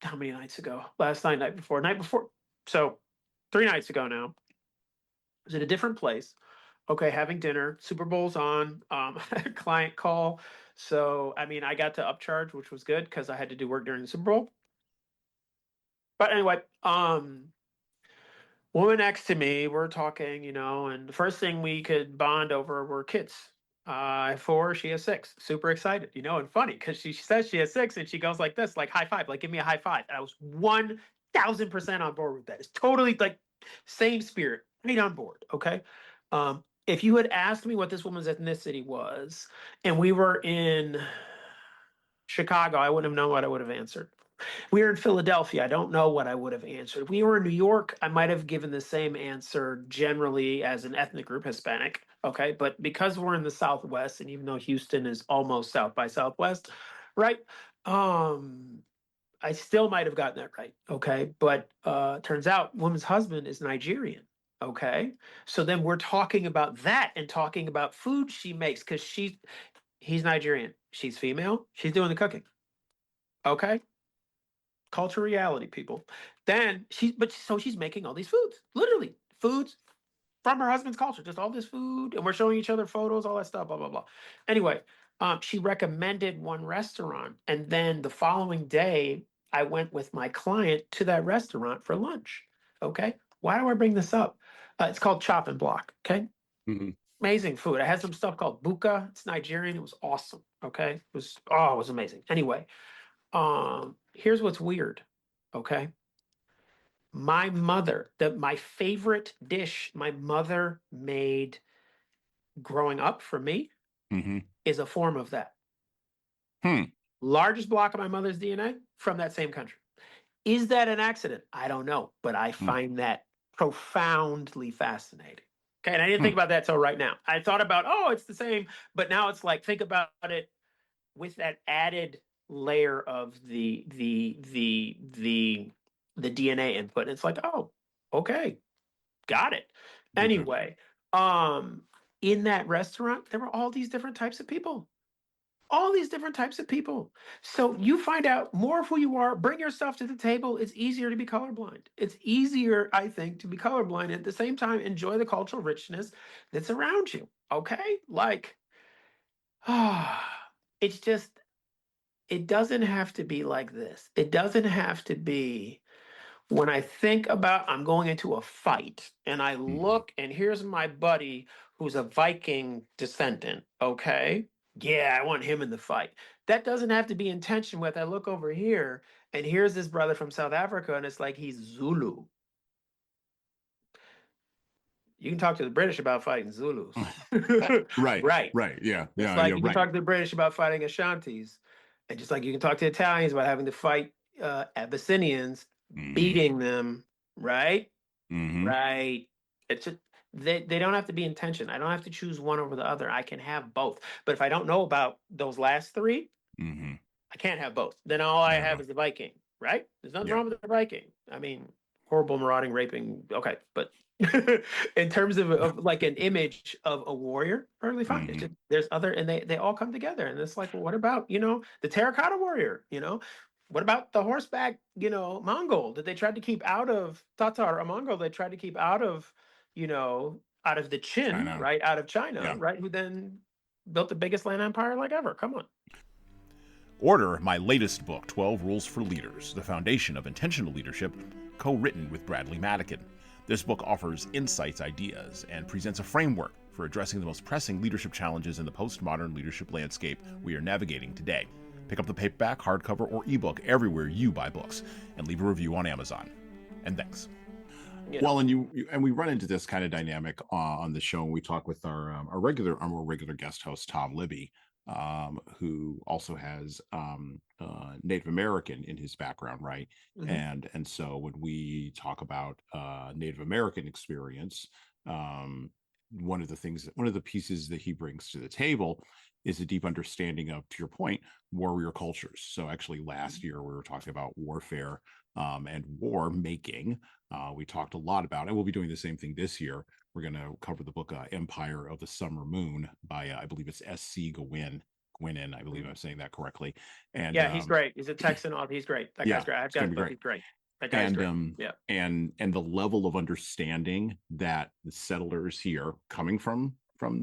how many nights ago? Last night, night before. So 3 nights ago now. I was at a different place. Okay, having dinner. Super Bowl's on. Client call. So I got to upcharge, which was good because I had to do work during the Super Bowl. But anyway, woman next to me, we're talking, and the first thing we could bond over were kids. I have 4, she has 6. Super excited, and funny because she says she has 6 and she goes like this, like high five, like give me a high five. And I was 1000% on board with that. It's totally like same spirit, right on board. Okay. If you had asked me what this woman's ethnicity was and we were in Chicago, I wouldn't have known what I would have answered. We were in Philadelphia. I don't know what I would have answered. If we were in New York, I might have given the same answer generally as an ethnic group, Hispanic. Okay. But because we're in the Southwest, and even though Houston is almost South by Southwest, right? I still might have gotten that right. Okay. But turns out woman's husband is Nigerian. Okay. So then we're talking about that and talking about food she makes because he's Nigerian. She's female. She's doing the cooking. Okay. Culture reality, people. Then she's making all these foods, literally foods from her husband's culture, just all this food, and we're showing each other photos, all that stuff, blah blah blah. Anyway, she recommended one restaurant, and then the following day, I went with my client to that restaurant for lunch. Okay, why do I bring this up? It's called Chop and Block. Okay, amazing food. I had some stuff called buka. It's Nigerian. It was awesome. Okay, it was amazing. Anyway. Here's what's weird, okay? My favorite dish my mother made growing up for me is a form of that. Largest block of my mother's DNA from that same country. Is that an accident? I don't know, but I find that profoundly fascinating. Okay, and I didn't think about that till right now. I thought about, it's the same, but now it's like, think about it with that added layer of the DNA input. And it's like, okay, got it. Anyway, In that restaurant, there were all these different types of people. All these different types of people. So you find out more of who you are, bring yourself to the table. It's easier to be colorblind. It's easier, I think, to be colorblind and at the same time enjoy the cultural richness that's around you. Okay? Like, it's just, it doesn't have to be like this. It doesn't have to be when I think about I'm going into a fight and I look and here's my buddy who's a Viking descendant, okay? Yeah, I want him in the fight. That doesn't have to be in tension with I look over here and here's this brother from South Africa and it's like he's Zulu. You can talk to the British about fighting Zulus. Right. Right. Yeah. It's like you can talk to the British about fighting Ashantis. And just like you can talk to Italians about having to fight Abyssinians, beating them, right? Right. It's just, they don't have to be in tension. I don't have to choose one over the other. I can have both. But if I don't know about those last three, I can't have both. Then all I have is the Viking, right? There's nothing wrong with the Viking. I mean, horrible, marauding, raping. Okay, but in terms of like an image of a warrior, perfectly fine. It's just there's other, and they all come together, and it's like, well, what about the terracotta warrior? What about the horseback, Mongol that they tried to keep out of Tatar or Mongol? They tried to keep out of, out of the Qin, China. right? Out of China, right? Who then built the biggest land empire like ever. Come on. Order my latest book, 12 Rules for Leaders, The Foundation of Intentional Leadership, co-written with Bradley Madigan. This book offers insights, ideas, and presents a framework for addressing the most pressing leadership challenges in the postmodern leadership landscape we are navigating today. Pick up the paperback, hardcover, or ebook everywhere you buy books, and leave a review on Amazon. And thanks. Well, and we run into this kind of dynamic on the show, and we talk with our more regular guest host, Tom Libby, who also has Native American in his background, right? And so when we talk about Native American experience, one of the pieces that he brings to the table is a deep understanding of, to your point, warrior cultures. So actually last year we were talking about warfare and war making. We talked a lot about, and we'll be doing the same thing this year. We're going to cover the book Empire of the Summer Moon by, I believe it's S.C. Gwynnon. I believe I'm saying that correctly. And yeah, he's great. He's a Texan. He's great. That guy's great. I've got his book. He's great. That guy's great. And the level of understanding that the settlers here, coming from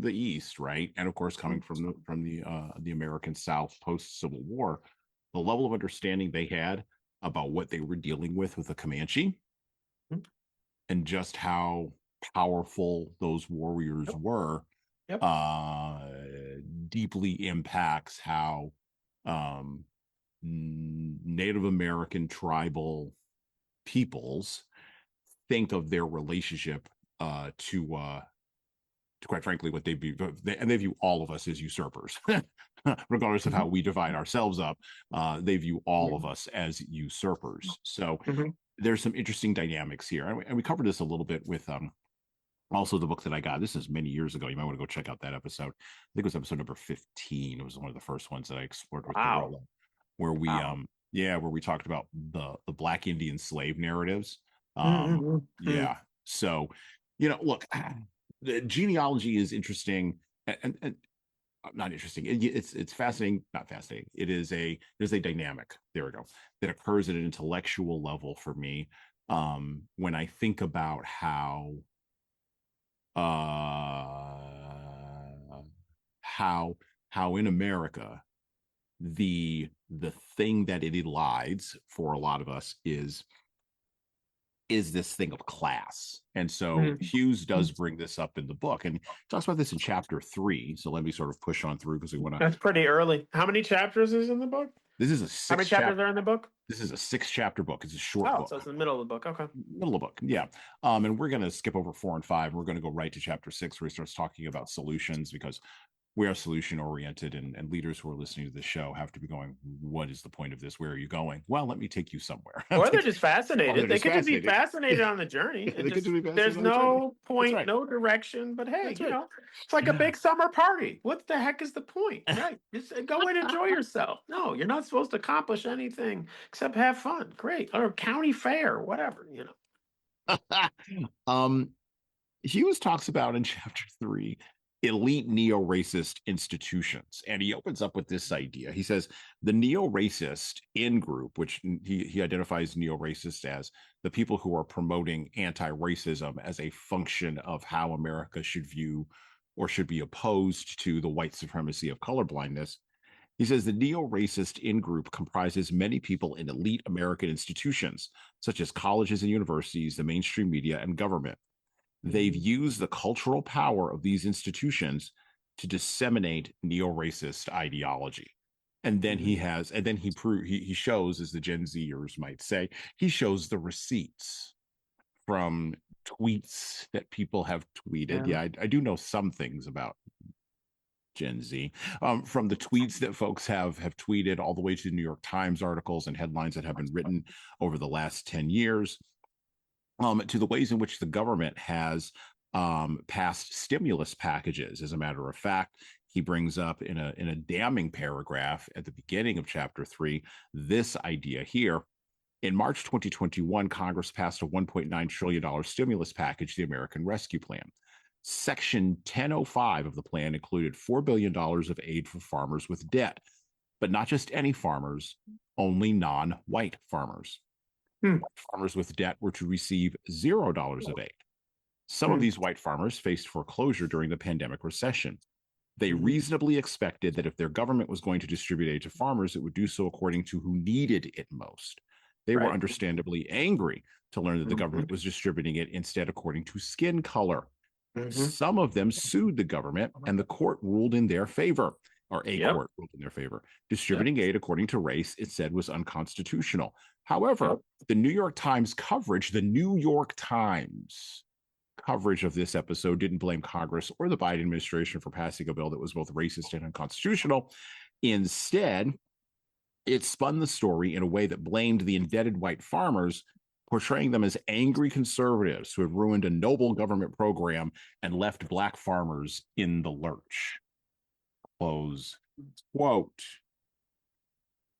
the East, right, and of course coming from the American South post Civil War, the level of understanding they had about what they were dealing with the Comanche, and just how powerful those warriors were, deeply impacts how Native American tribal peoples think of their relationship to quite frankly what they view, and they view all of us as usurpers. Regardless of how we divide ourselves up, they view all of us as usurpers. So there's some interesting dynamics here, and we covered this a little bit with also the book that I got. This is many years ago. You might want to go check out that episode. I think it was episode number 15. It was one of the first ones that I explored with Dorollo, where we where we talked about the Black Indian slave narratives. So look, the genealogy is interesting and not interesting. It's fascinating, not fascinating. There's a dynamic, there we go, that occurs at an intellectual level for me when I think about how in America the thing that it elides for a lot of us is this thing of class. And so Hughes does bring this up in the book, and talks about this in chapter 3. So let me sort of push on through, because we want to. That's pretty early. How many chapters is in the book? This is a 6. How many chapters are in the book? This is a 6-chapter book. It's a short book. So it's in the middle of the book. Okay. Middle of the book, yeah. And we're going to skip over 4 and 5. We're going to go right to chapter 6, where he starts talking about solutions, because we are solution oriented, and leaders who are listening to the show have to be going, what is the point of this? Where are you going? Well, let me take you somewhere. Or they're just fascinated. They could just be fascinated on the journey. There's no point, no direction, but hey, it's like a big summer party. What the heck is the point? Right. Just go and enjoy yourself. No, you're not supposed to accomplish anything except have fun. Great. Or county fair, whatever, Hughes talks about in chapter 3 elite neo-racist institutions, and he opens up with this idea. He says the neo-racist in-group, which he identifies neo-racist as the people who are promoting anti-racism as a function of how America should view or should be opposed to the white supremacy of colorblindness. He says the neo-racist in-group comprises many people in elite American institutions, such as colleges and universities, the mainstream media, and government. They've used the cultural power of these institutions to disseminate neo-racist ideology. And then he shows, as the Gen Zers might say, he shows the receipts from tweets that people have tweeted. Yeah, I do know some things about Gen Z, from the tweets that folks have tweeted all the way to the New York Times articles and headlines that have been written over the last 10 years. To the ways in which the government has passed stimulus packages. As a matter of fact, he brings up in a damning paragraph at the beginning of chapter 3 this idea here. In March 2021, Congress passed a $1.9 trillion stimulus package, the American Rescue Plan. Section 1005 of the plan included $4 billion of aid for farmers with debt, but not just any farmers, only non-white farmers. Farmers with debt were to receive $0 of aid. Some of these white farmers faced foreclosure during the pandemic recession. They reasonably expected that if their government was going to distribute aid to farmers, it would do so according to who needed it most. They were understandably angry to learn that the government was distributing it instead according to skin color. Some of them sued the government, and the court ruled in their favor, or a court ruled in their favor. Distributing aid according to race, it said, was unconstitutional. However, the New York Times coverage of this episode didn't blame Congress or the Biden administration for passing a bill that was both racist and unconstitutional. Instead, it spun the story in a way that blamed the indebted white farmers, portraying them as angry conservatives who had ruined a noble government program and left black farmers in the lurch. Close quote.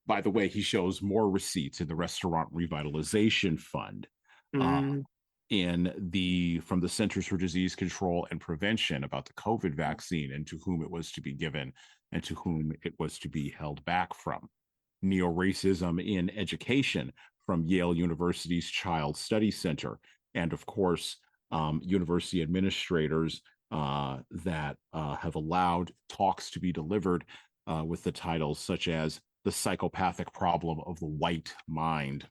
By the way, he shows more receipts in the Restaurant Revitalization Fund from the Centers for Disease Control and Prevention about the COVID vaccine and to whom it was to be given and to whom it was to be held back from. Neo-racism in education from Yale University's Child Study Center, and of course, university administrators that have allowed talks to be delivered with the titles such as The Psychopathic Problem of the White Mind.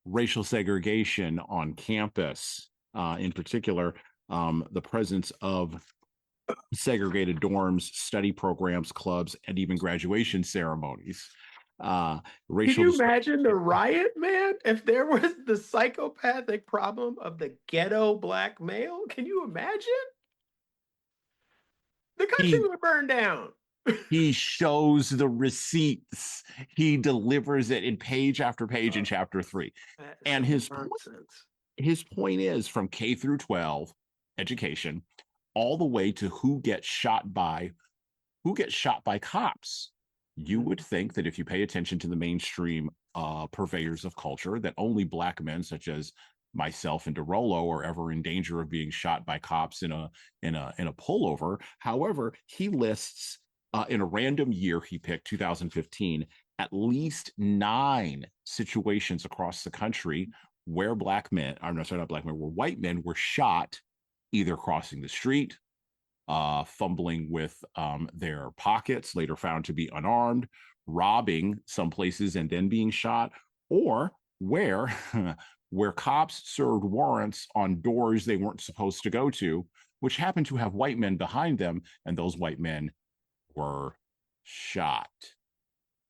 Racial segregation on campus, in particular, the presence of segregated dorms, study programs, clubs, and even graduation ceremonies. Can you imagine the riot, man? If there was the psychopathic problem of the ghetto black male, can you imagine? The country would burn down. He shows the receipts. He delivers it in page after page in chapter 3. And his point is from K through 12 education all the way to who gets shot by cops. You would think that if you pay attention to the mainstream purveyors of culture, that only black men such as myself and Dorollo are ever in danger of being shot by cops in a pullover. However, he lists in a random year he picked, 2015, at least 9 situations across the country where where white men were shot, either crossing the street, fumbling with their pockets, later found to be unarmed, robbing some places and then being shot, or where cops served warrants on doors they weren't supposed to go to, which happened to have white men behind them, and those white men were shot.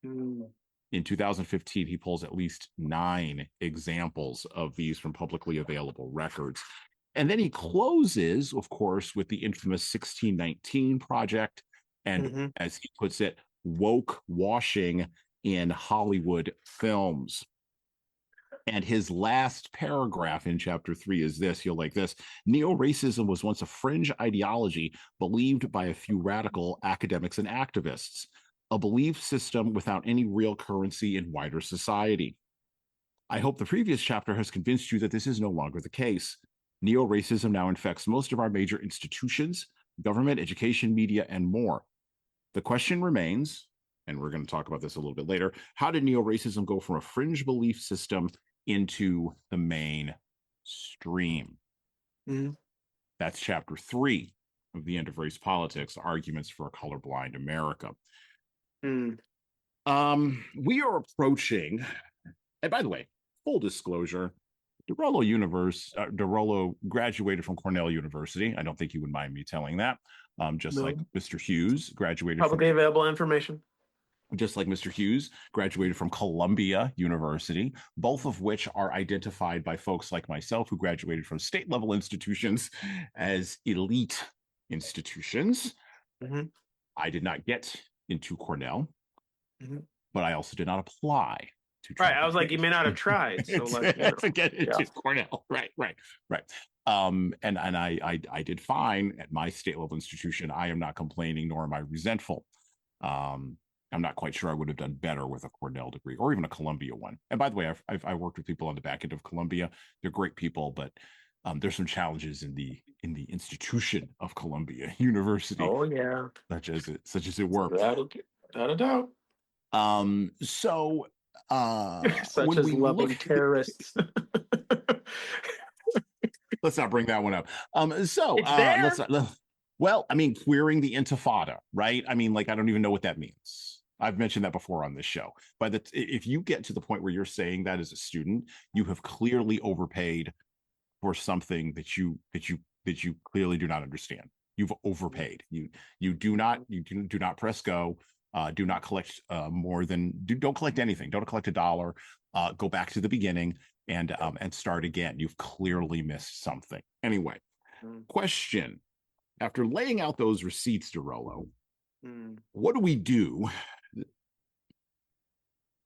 In 2015, he pulls at least 9 examples of these from publicly available records. And then he closes, of course, with the infamous 1619 Project and, as he puts it, woke washing in Hollywood films. And his last paragraph in chapter 3 is this. You'll like this. Neo-racism was once a fringe ideology believed by a few radical academics and activists, a belief system without any real currency in wider society. I hope the previous chapter has convinced you that this is no longer the case. Neo-racism now infects most of our major institutions, government, education, media, and more. The question remains, and we're going to talk about this a little bit later, how did neo-racism go from a fringe belief system into the mainstream? Mm-hmm. That's chapter 3 of The End of Race Politics, Arguments for a Colorblind America. Mm. We are approaching, and by the way, full disclosure, Dorollo graduated from Cornell University. I don't think you would mind me telling that. Just No. like Mr. Hughes graduated Publicly available information. Just like Mr. Hughes graduated from Columbia University, both of which are identified by folks like myself who graduated from state level institutions as elite institutions. Mm-hmm. I did not get into Cornell, Mm-hmm. but I also did not apply to Right. I was like, you may not have tried. So like, to get into Cornell. Right. And I did fine at my state level institution. I am not complaining, nor am I resentful. I'm not quite sure I would have done better with a Cornell degree or even a Columbia one. And by the way, I worked with people on the back end of Columbia. They're great people, but there's some challenges in the institution of Columbia University. Oh yeah, such as it were. Without a doubt. So Such when as we loving look, terrorists. let's not bring that one up. So It's there. let's not. Well, I mean, queering the intifada, right? I mean, like, I don't even know what that means. I've mentioned that before on this show. But if you get to the point where you're saying that as a student, you have clearly overpaid for something that you clearly do not understand. You've overpaid. You do not press go. Do not collect more than don't collect anything. Don't collect $1. Go back to the beginning and start again. You've clearly missed something. Anyway, question. After laying out those receipts, Dorollo, what do we do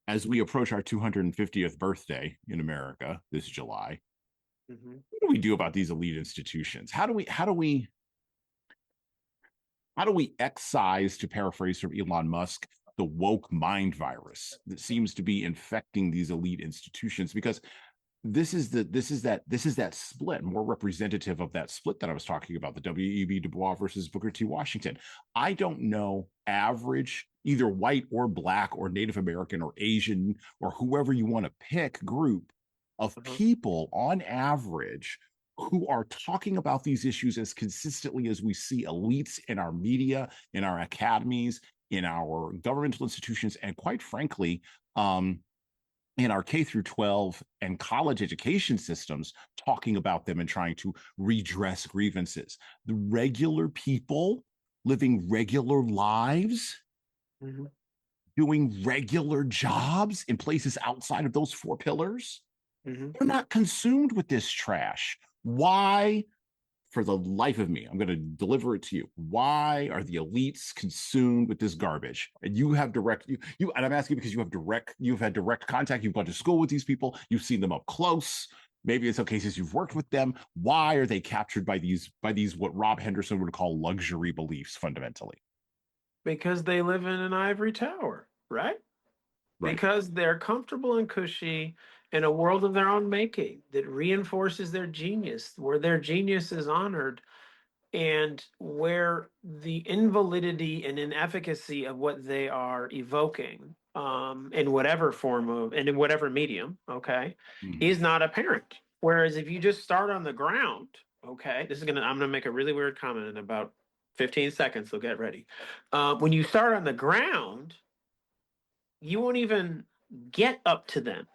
as we approach our 250th birthday in America this July? What do we do about these elite institutions? How do we excise, to paraphrase from Elon Musk, the woke mind virus that seems to be infecting these elite institutions? Because this is that split, more representative of that split that I was talking about, the W.E.B. Du Bois versus Booker T. Washington. I don't know average, either white or black or Native American or Asian or whoever you want to pick group of people on average who are talking about these issues as consistently as we see elites in our media, in our academies, in our governmental institutions, and quite frankly, in our K through 12 and college education systems, talking about them and trying to redress grievances. The regular people living regular lives, doing regular jobs in places outside of those 4 pillars, they're not consumed with this trash. Why? For the life of me, I'm going to deliver it to you. Why are the elites consumed with this garbage? And you have and I'm asking because you've had direct contact. You've gone to school with these people. You've seen them up close. Maybe in some cases you've worked with them. Why are they captured by these what Rob Henderson would call luxury beliefs fundamentally? Because they live in an ivory tower, right? Because they're comfortable and cushy in a world of their own making that reinforces their genius, where their genius is honored, and where the invalidity and inefficacy of what they are evoking in whatever form of and in whatever medium, is not apparent. Whereas if you just start on the ground, I'm gonna make a really weird comment in about 15 seconds, so get ready. When you start on the ground, you won't even get up to them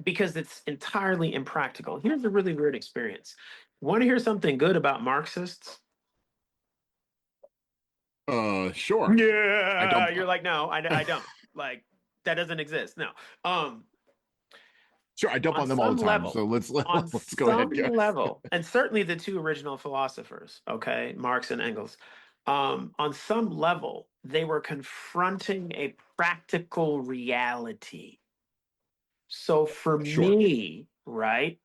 because it's entirely impractical. Here's a really weird experience. Want to hear something good about Marxists? Sure. Yeah, you're like, no, I don't. Like, that doesn't exist. No. Sure, I dump on them all the time. So let's go ahead. On some level, and certainly the 2 original philosophers, Marx and Engels, on some level, they were confronting a practical reality. So for me, right?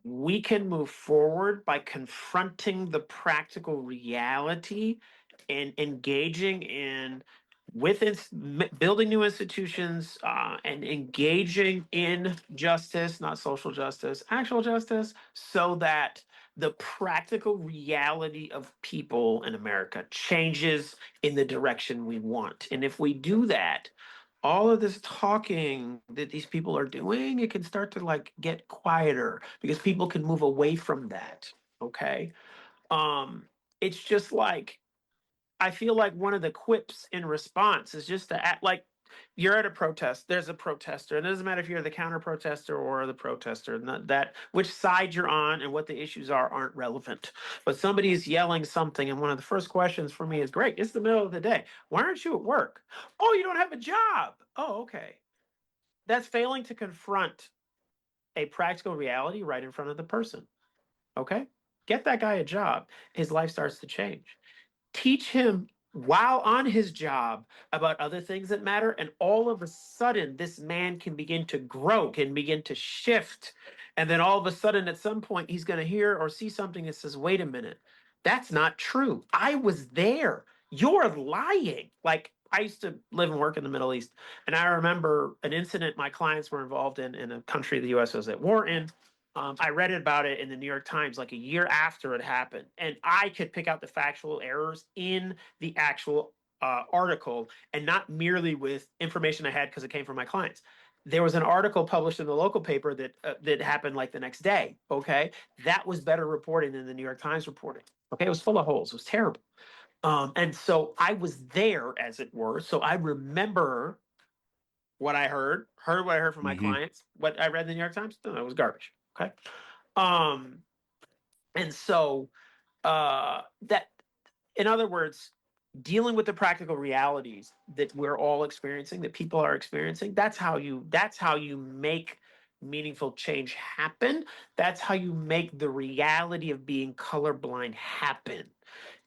We can move forward by confronting the practical reality and engaging in building new institutions and engaging in justice, not social justice, actual justice, so that the practical reality of people in America changes in the direction we want. And if we do that, all of this talking that these people are doing, it can start to like get quieter because people can move away from that. Okay. It's just like, I feel like one of the quips in response is just to act like you're at a protest. There's a protester, and it doesn't matter if you're the counter protester or the protester. That which side you're on and what the issues aren't relevant. But somebody is yelling something, and one of the first questions for me is, "Great, it's the middle of the day. Why aren't you at work? Oh, you don't have a job. Oh, okay." That's failing to confront a practical reality right in front of the person. Okay, get that guy a job. His life starts to change. Teach him while on his job about other things that matter, and all of a sudden this man can begin to grow, can begin to shift, and then all of a sudden at some point he's going to hear or see something that says, wait a minute, that's not true, I was there, you're lying. Like, I used to live and work in the Middle East, and I remember an incident my clients were involved in a country the US was at war in. I read about it in the New York Times like a year after it happened, and I could pick out the factual errors in the actual article, and not merely with information I had because it came from my clients. There was an article published in the local paper that happened like the next day. Okay, that was better reporting than the New York Times reporting. Okay, it was full of holes. It was terrible. And so I was there, as it were. So I remember what I heard what I heard from my clients. What I read in the New York Times, no, it was garbage. Okay. And so that, in other words, dealing with the practical realities that we're all experiencing, that people are experiencing, that's how you make meaningful change happen. That's how you make the reality of being colorblind happen.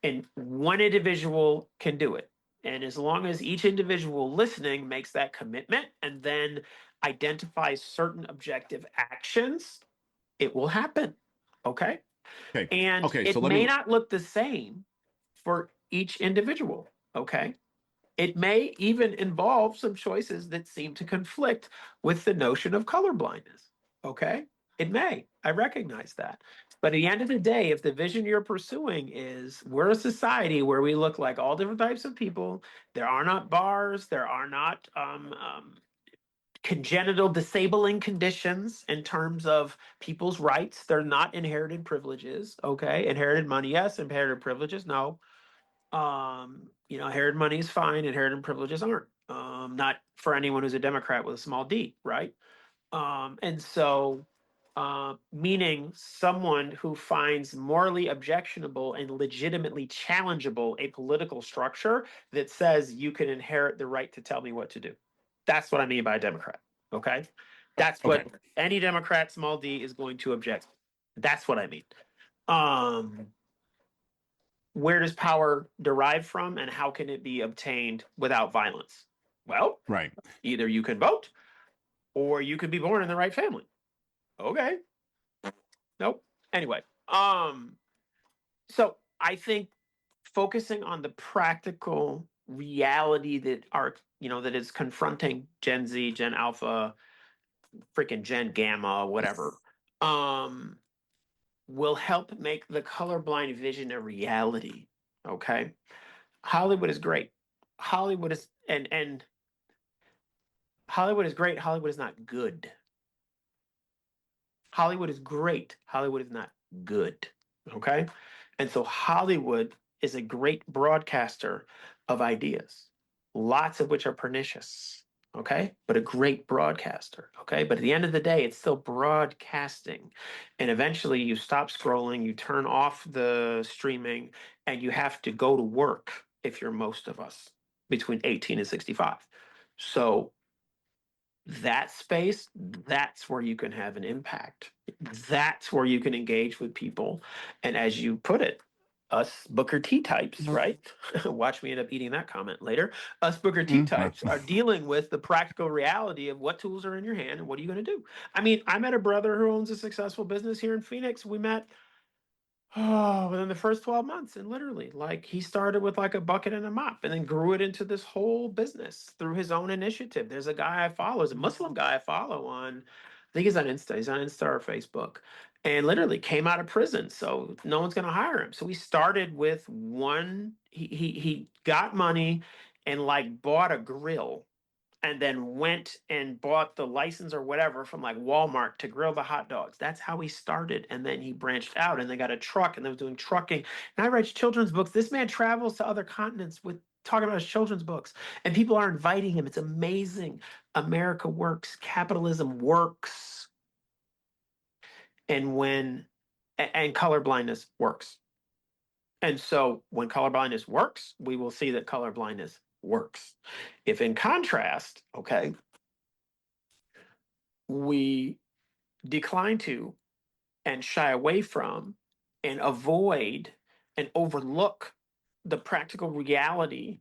And one individual can do it. And as long as each individual listening makes that commitment and then identifies certain objective actions, it will happen. Okay. Okay. And Okay. it So may not look the same for each individual. Okay. It may even involve some choices that seem to conflict with the notion of colorblindness. Okay. It may. I recognize that. But at the end of the day, if the vision you're pursuing is we're a society where we look like all different types of people, there are not bars, there are not congenital disabling conditions in terms of people's rights. They're not inherited privileges. Okay. Inherited money, yes. Inherited privileges, no. Inherited money is fine. Inherited privileges aren't. Not for anyone who's a Democrat with a small d, right? And so, meaning someone who finds morally objectionable and legitimately challengeable a political structure that says you can inherit the right to tell me what to do. That's what I mean by Democrat. Okay. That's what any Democrat, small d, is going to object. That's what I mean. Where does power derive from, and how can it be obtained without violence? Well, right. Either you can vote or you could be born in the right family. Okay. Nope. Anyway, so I think focusing on the practical reality that is confronting Gen Z, Gen Alpha, freaking Gen Gamma, whatever, will help make the colorblind vision a reality. Okay. Hollywood is great. Hollywood is and Hollywood is great. Hollywood is not good. Hollywood is great. Hollywood is not good. Okay. And so Hollywood is a great broadcaster of ideas, lots of which are pernicious. Okay. But a great broadcaster. Okay. But at the end of the day, it's still broadcasting. And eventually you stop scrolling, you turn off the streaming, and you have to go to work if you're most of us between 18 and 65. So that space, that's where you can have an impact. That's where you can engage with people. And as you put it, us Booker T types, right? Watch me end up eating that comment later. Us Booker T types are dealing with the practical reality of what tools are in your hand and what are you going to do? I mean, I met a brother who owns a successful business here in Phoenix. We met Oh, within the first 12 months, and literally, like, he started with like a bucket and a mop and then grew it into this whole business through his own initiative. There's a guy I follow, there's a Muslim guy I follow on, I think he's on Insta or Facebook, and literally came out of prison. So no one's gonna hire him. So he started with he got money and like bought a grill and then went and bought the license or whatever from like Walmart to grill the hot dogs. That's how he started. And then he branched out and they got a truck and they was doing trucking. And I read children's books. This man travels to other continents with talking about his children's books. And people are inviting him. It's amazing. America works, capitalism works. And colorblindness works. And so when colorblindness works, we will see that colorblindness works. If in contrast, okay, we decline to and shy away from and avoid and overlook the practical reality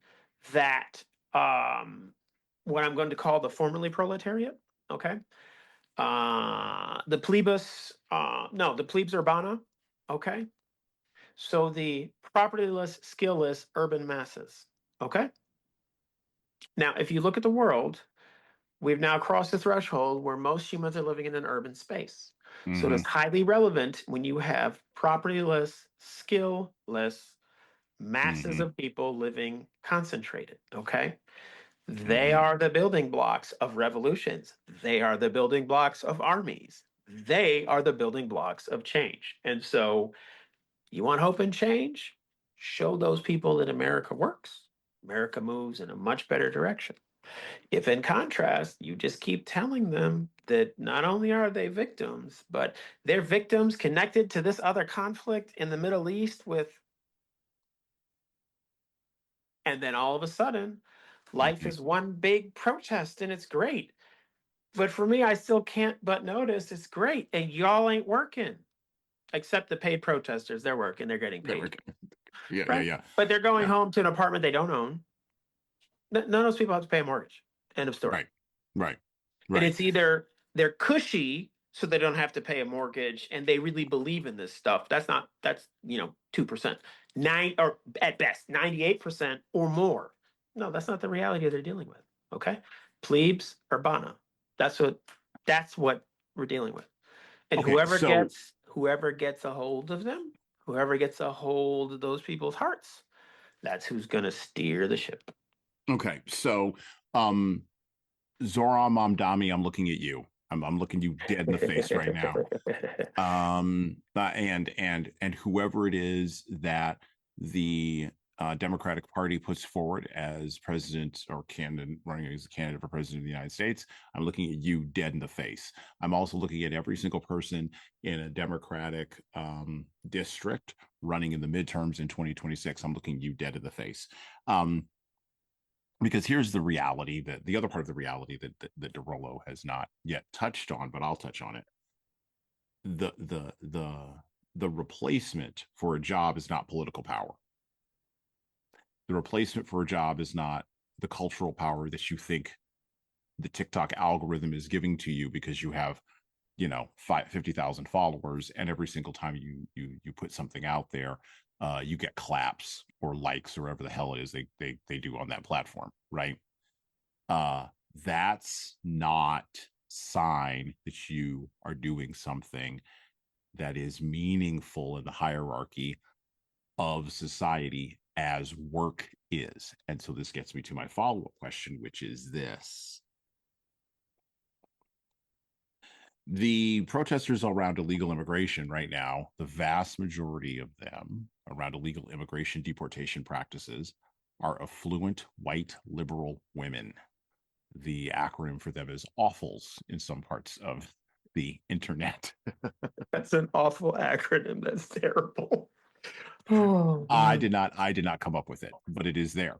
that what I'm going to call the formerly proletariat, okay? The plebis, no, the plebes urbana, okay? So the propertyless, skillless urban masses, okay? Now, if you look at the world, we've now crossed the threshold where most humans are living in an urban space. So Mm-hmm. it's highly relevant when you have propertyless, skillless masses Mm-hmm. of people living concentrated. Okay. They Mm-hmm. are the building blocks of revolutions. They are the building blocks of armies. They are the building blocks of change. And so you want hope and change? Show those people that America works. America moves in a much better direction. If in contrast, you just keep telling them that not only are they victims, but they're victims connected to this other conflict in the Middle East and then all of a sudden, life Mm-hmm. is one big protest and it's great. But for me, I still can't but notice it's great and y'all ain't working. Except the paid protesters, they're working, they're getting There we paid. go. Yeah, yeah, Right? yeah, But they're going yeah. home to an apartment they don't own. None of those people have to pay a mortgage. End of story. Right, right, And right. it's either they're cushy so they don't have to pay a mortgage and they really believe in this stuff. That's 2%. Nine or at best 98% or more. No, that's not the reality they're dealing with. Okay. Plebes urbana. That's what that's what we're dealing with. And Okay, so whoever gets a hold of them, whoever gets a hold of those people's hearts, that's who's gonna steer the ship. okay, so um Zoran Mamdani, I'm looking at you. I'm looking you dead in the face right now. And whoever it is that the Democratic Party puts forward as president or candidate running as a candidate for president of the United States, I'm looking at you dead in the face. I'm also looking at every single person in a Democratic district running in the midterms in 2026. I'm looking you dead in the face. Because here's the reality that the other part of the reality that Dorollo has not yet touched on, but I'll touch on it. The replacement for a job is not political power. The replacement for a job is not the cultural power that you think the TikTok algorithm is giving to you because you have 50,000 followers, and every single time you put something out there, you get claps or likes or whatever the hell it is they do on that platform, right? That's not sign that you are doing something that is meaningful in the hierarchy of society as work is. And so this gets me to my follow-up question, which is this. The protesters around illegal immigration right now, the vast majority of them around illegal immigration deportation practices are affluent white liberal women. The acronym for them is awfuls in some parts of the internet. That's an awful acronym. That's terrible. Oh, I did not come up with it, but it is there.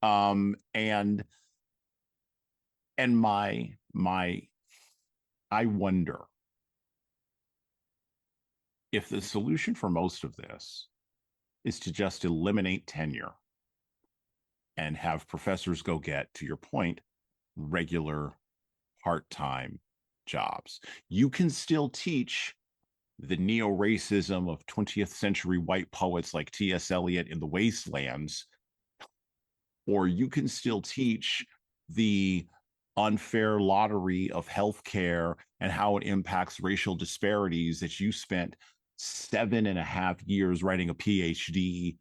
And my I wonder if the solution for most of this is to just eliminate tenure and have professors go get, to your point, regular part-time jobs. You can still teach the neo-racism of 20th century white poets like T.S. Eliot in The Wastelands, or you can still teach the unfair lottery of healthcare and how it impacts racial disparities that you spent 7.5 years writing a PhD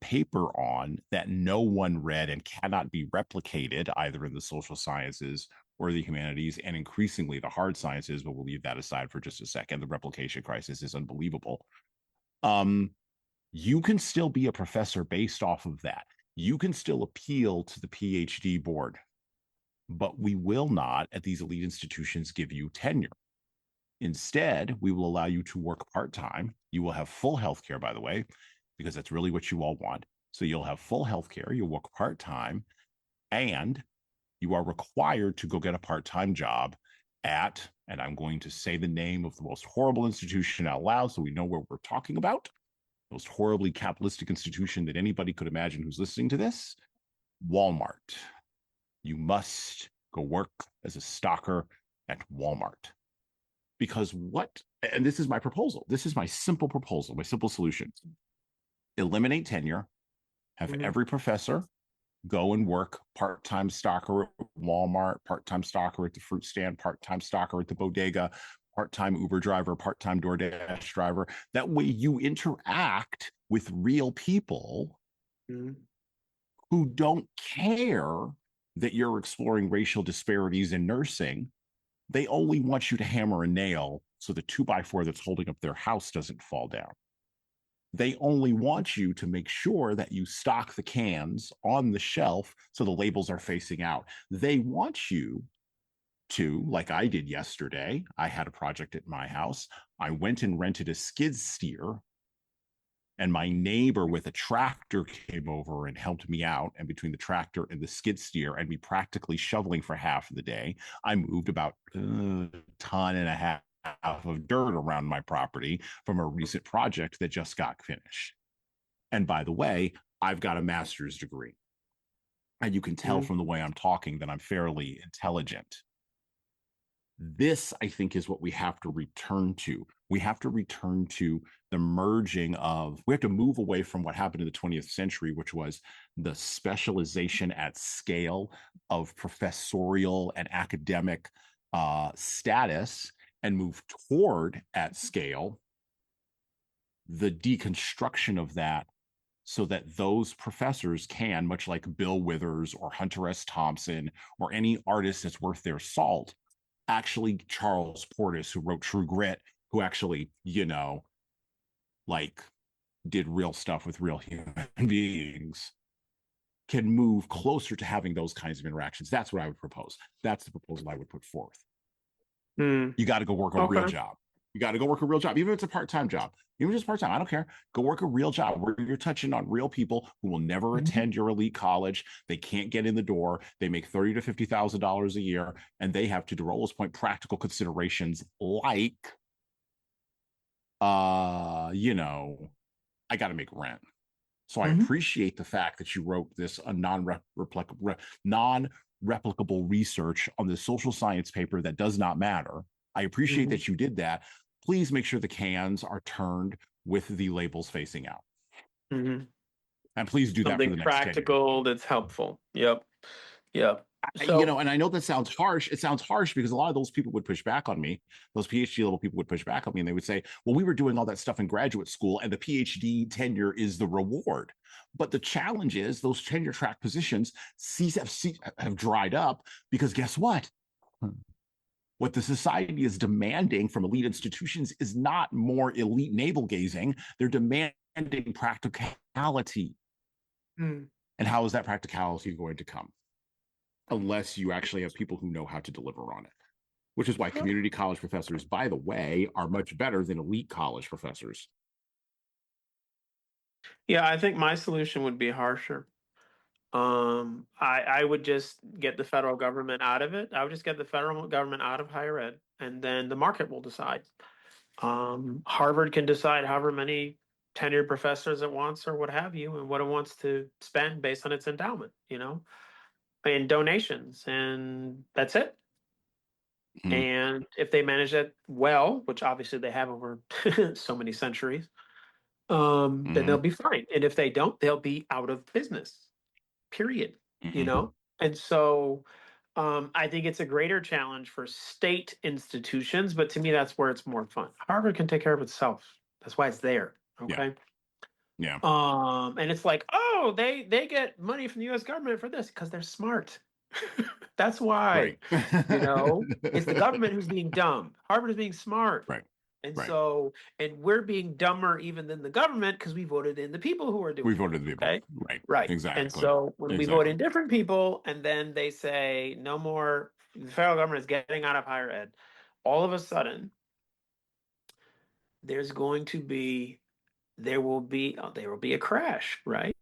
paper on that no one read and cannot be replicated either in the social sciences or the humanities, and increasingly the hard sciences, but we'll leave that aside for just a second. The replication crisis is unbelievable. You can still be a professor based off of that. You can still appeal to the PhD board, but we will not, at these elite institutions, give you tenure. Instead, we will allow you to work part-time. You will have full health care, by the way, because that's really what you all want. So you'll have full health care, you'll work part-time, and you are required to go get a part-time job at, and I'm going to say the name of the most horrible institution out loud so we know what we're talking about, most horribly capitalistic institution that anybody could imagine who's listening to this, Walmart. You must go work as a stocker at Walmart. Because what, and this is my proposal, this is my simple proposal, my simple solution. Eliminate tenure, have every professor go and work part-time stocker at Walmart, part-time stocker at the fruit stand, part-time stocker at the bodega, part-time Uber driver, part-time DoorDash driver. That way you interact with real people who don't care that you're exploring racial disparities in nursing. They only want you to hammer a nail so the 2x4 that's holding up their house doesn't fall down. They only want you to make sure that you stock the cans on the shelf so the labels are facing out. They want you to, like I did yesterday, I had a project at my house. I went and rented a skid steer, and my neighbor with a tractor came over and helped me out. And between the tractor and the skid steer and me practically shoveling for half of the day, I moved about a ton and a half of dirt around my property from a recent project that just got finished. And by the way, I've got a master's degree. And you can tell from the way I'm talking that I'm fairly intelligent. This, I think, is what we have to return to. We have to return to the merging of, we have to move away from what happened in the 20th century, which was the specialization at scale of professorial and academic status, and move toward, at scale, the deconstruction of that so that those professors can, much like Bill Withers or Hunter S. Thompson or any artist that's worth their salt, actually Charles Portis, who wrote True Grit, who actually, like did real stuff with real human beings, can move closer to having those kinds of interactions. That's what I would propose. That's the proposal I would put forth. You got to go work a real job. You got to go work a real job, even if it's a part-time job, even just part-time. I don't care. Go work a real job where you're touching on real people who will never attend your elite college. They can't get in the door. They make $30,000 to $50,000 a year, and they have, to Dorollo's point, practical considerations like, I got to make rent. So I appreciate the fact that you wrote this non-replicable research on the social science paper that does not matter. I appreciate that you did that. Please make sure the cans are turned with the labels facing out. And please do that for the next 10 years. Something practical that's helpful. Yep. So, and I know that sounds harsh. It sounds harsh because a lot of those people would push back on me. Those PhD level people would push back on me, and they would say, well, we were doing all that stuff in graduate school and the PhD tenure is the reward. But the challenge is those tenure track positions have dried up because guess what? What the society is demanding from elite institutions is not more elite navel gazing. They're demanding practicality. And how is that practicality going to come? Unless you actually have people who know how to deliver on it, which is why community college professors, by the way, are much better than elite college professors. Yeah, I think my solution would be harsher. I would just get the federal government out of it. I would just get the federal government out of higher ed, and then the market will decide. Harvard can decide however many tenured professors it wants or what have you, and what it wants to spend based on its endowment, and donations, and that's it. And if they manage that well, which obviously they have over so many centuries, then they'll be fine. And if they don't, they'll be out of business, period. You know? And so I think it's a greater challenge for state institutions, but to me, that's where it's more fun. Harvard can take care of itself. That's why it's there. Okay. Yeah. And it's like, oh, they get money from the US government for this because they're smart. That's why. Right. You know, it's the government who's being dumb. Harvard is being smart. Right. And Right. so, and we're being dumber even than the government because we voted in the people who are doing We it. voted the people. Okay? Right. Right. Exactly. And so when we vote in different people and then they say no more, the federal government is getting out of higher ed, all of a sudden, there will be a crash, right?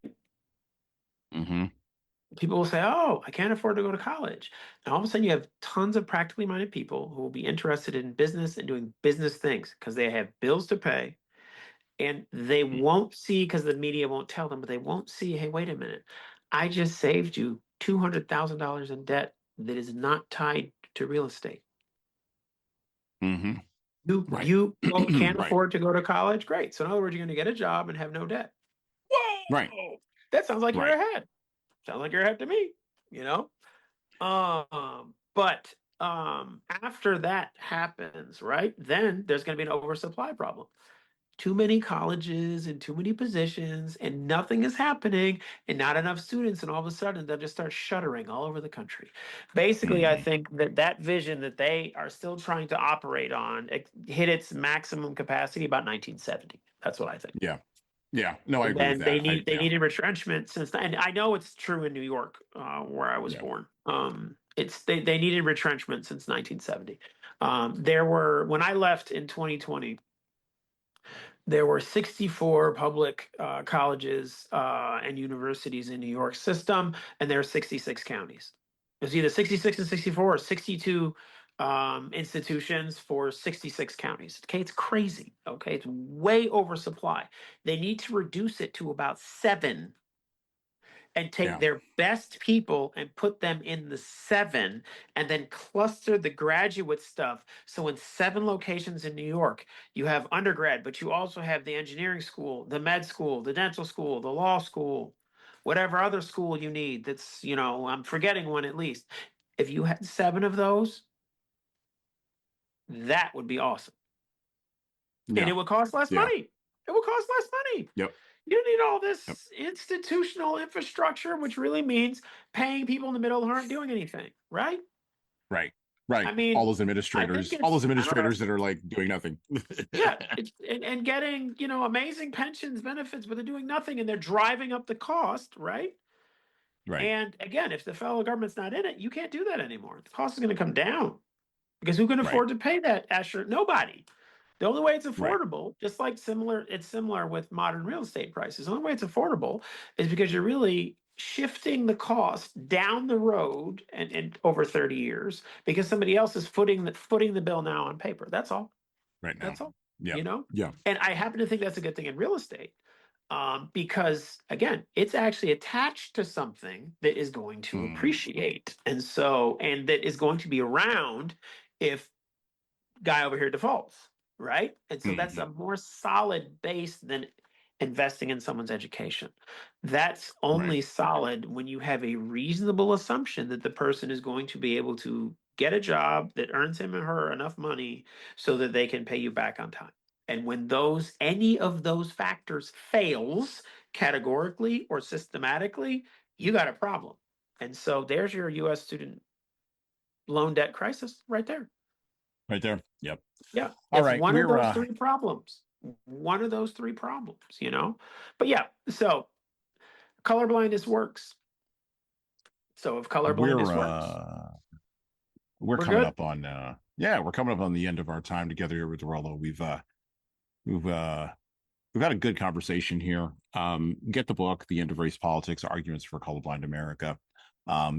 People will say, oh, I can't afford to go to college. And all of a sudden you have tons of practically minded people who will be interested in business and doing business things because they have bills to pay. And they won't see, because the media won't tell them, but they won't see, hey, wait a minute. I just saved you $200,000 in debt that is not tied to real estate. You can't afford to go to college? Great. So in other words, you're going to get a job and have no debt. Whoa! Right. That sounds like you're ahead. Sounds like you're ahead to me, you know? But after that happens, right, then there's going to be an oversupply problem. Too many colleges and too many positions and nothing is happening and not enough students, and all of a sudden they'll just start shuttering all over the country. Basically, I think that vision that they are still trying to operate on hit its maximum capacity about 1970. That's what I think. Yeah. Yeah. No, I agree with that. They needed retrenchment since then. And I know it's true in New York, where I was born. They needed retrenchment since 1970. When I left in 2020, there were 64 public colleges and universities in New York system, and there are 66 counties. It was either 66 and 64 or 62 institutions for 66 counties. Okay, it's crazy. Okay, it's way oversupply. They need to reduce it to about 7 and take their best people and put them in the 7 and then cluster the graduate stuff. So in 7 locations in New York, you have undergrad, but you also have the engineering school, the med school, the dental school, the law school, whatever other school you need. That's, I'm forgetting one at least. If you had 7 of those, that would be awesome. And it would cost less money. It would cost less money. Yep. You don't need all this institutional infrastructure, which really means paying people in the middle who aren't doing anything, right? Right. Right. I mean, all those administrators that are like doing nothing. Yeah. And getting, amazing pensions, benefits, but they're doing nothing and they're driving up the cost, right? Right. And again, if the federal government's not in it, you can't do that anymore. The cost is going to come down because who can afford to pay that, Asher? Nobody. The only way it's affordable, just like it's similar with modern real estate prices. The only way it's affordable is because you're really shifting the cost down the road and over 30 years because somebody else is footing the bill now on paper. That's all. Right now. That's all. Yeah. Yeah. And I happen to think that's a good thing in real estate. Because again, it's actually attached to something that is going to appreciate. And that is going to be around if guy over here defaults. Right. And so that's a more solid base than investing in someone's education. That's only solid when you have a reasonable assumption that the person is going to be able to get a job that earns him or her enough money so that they can pay you back on time. And when any of those factors fails categorically or systematically, you got a problem. And so there's your U.S. student loan debt crisis right there. Right there. Yep. Yeah. All it's right. One of those 3 problems. One of those 3 problems, But yeah, so colorblindness works. So if colorblindness works, we're coming up on we're coming up on the end of our time together here with Dorollo. We've had a good conversation here. Get the book, The End of Race Politics: Arguments for Colorblind America.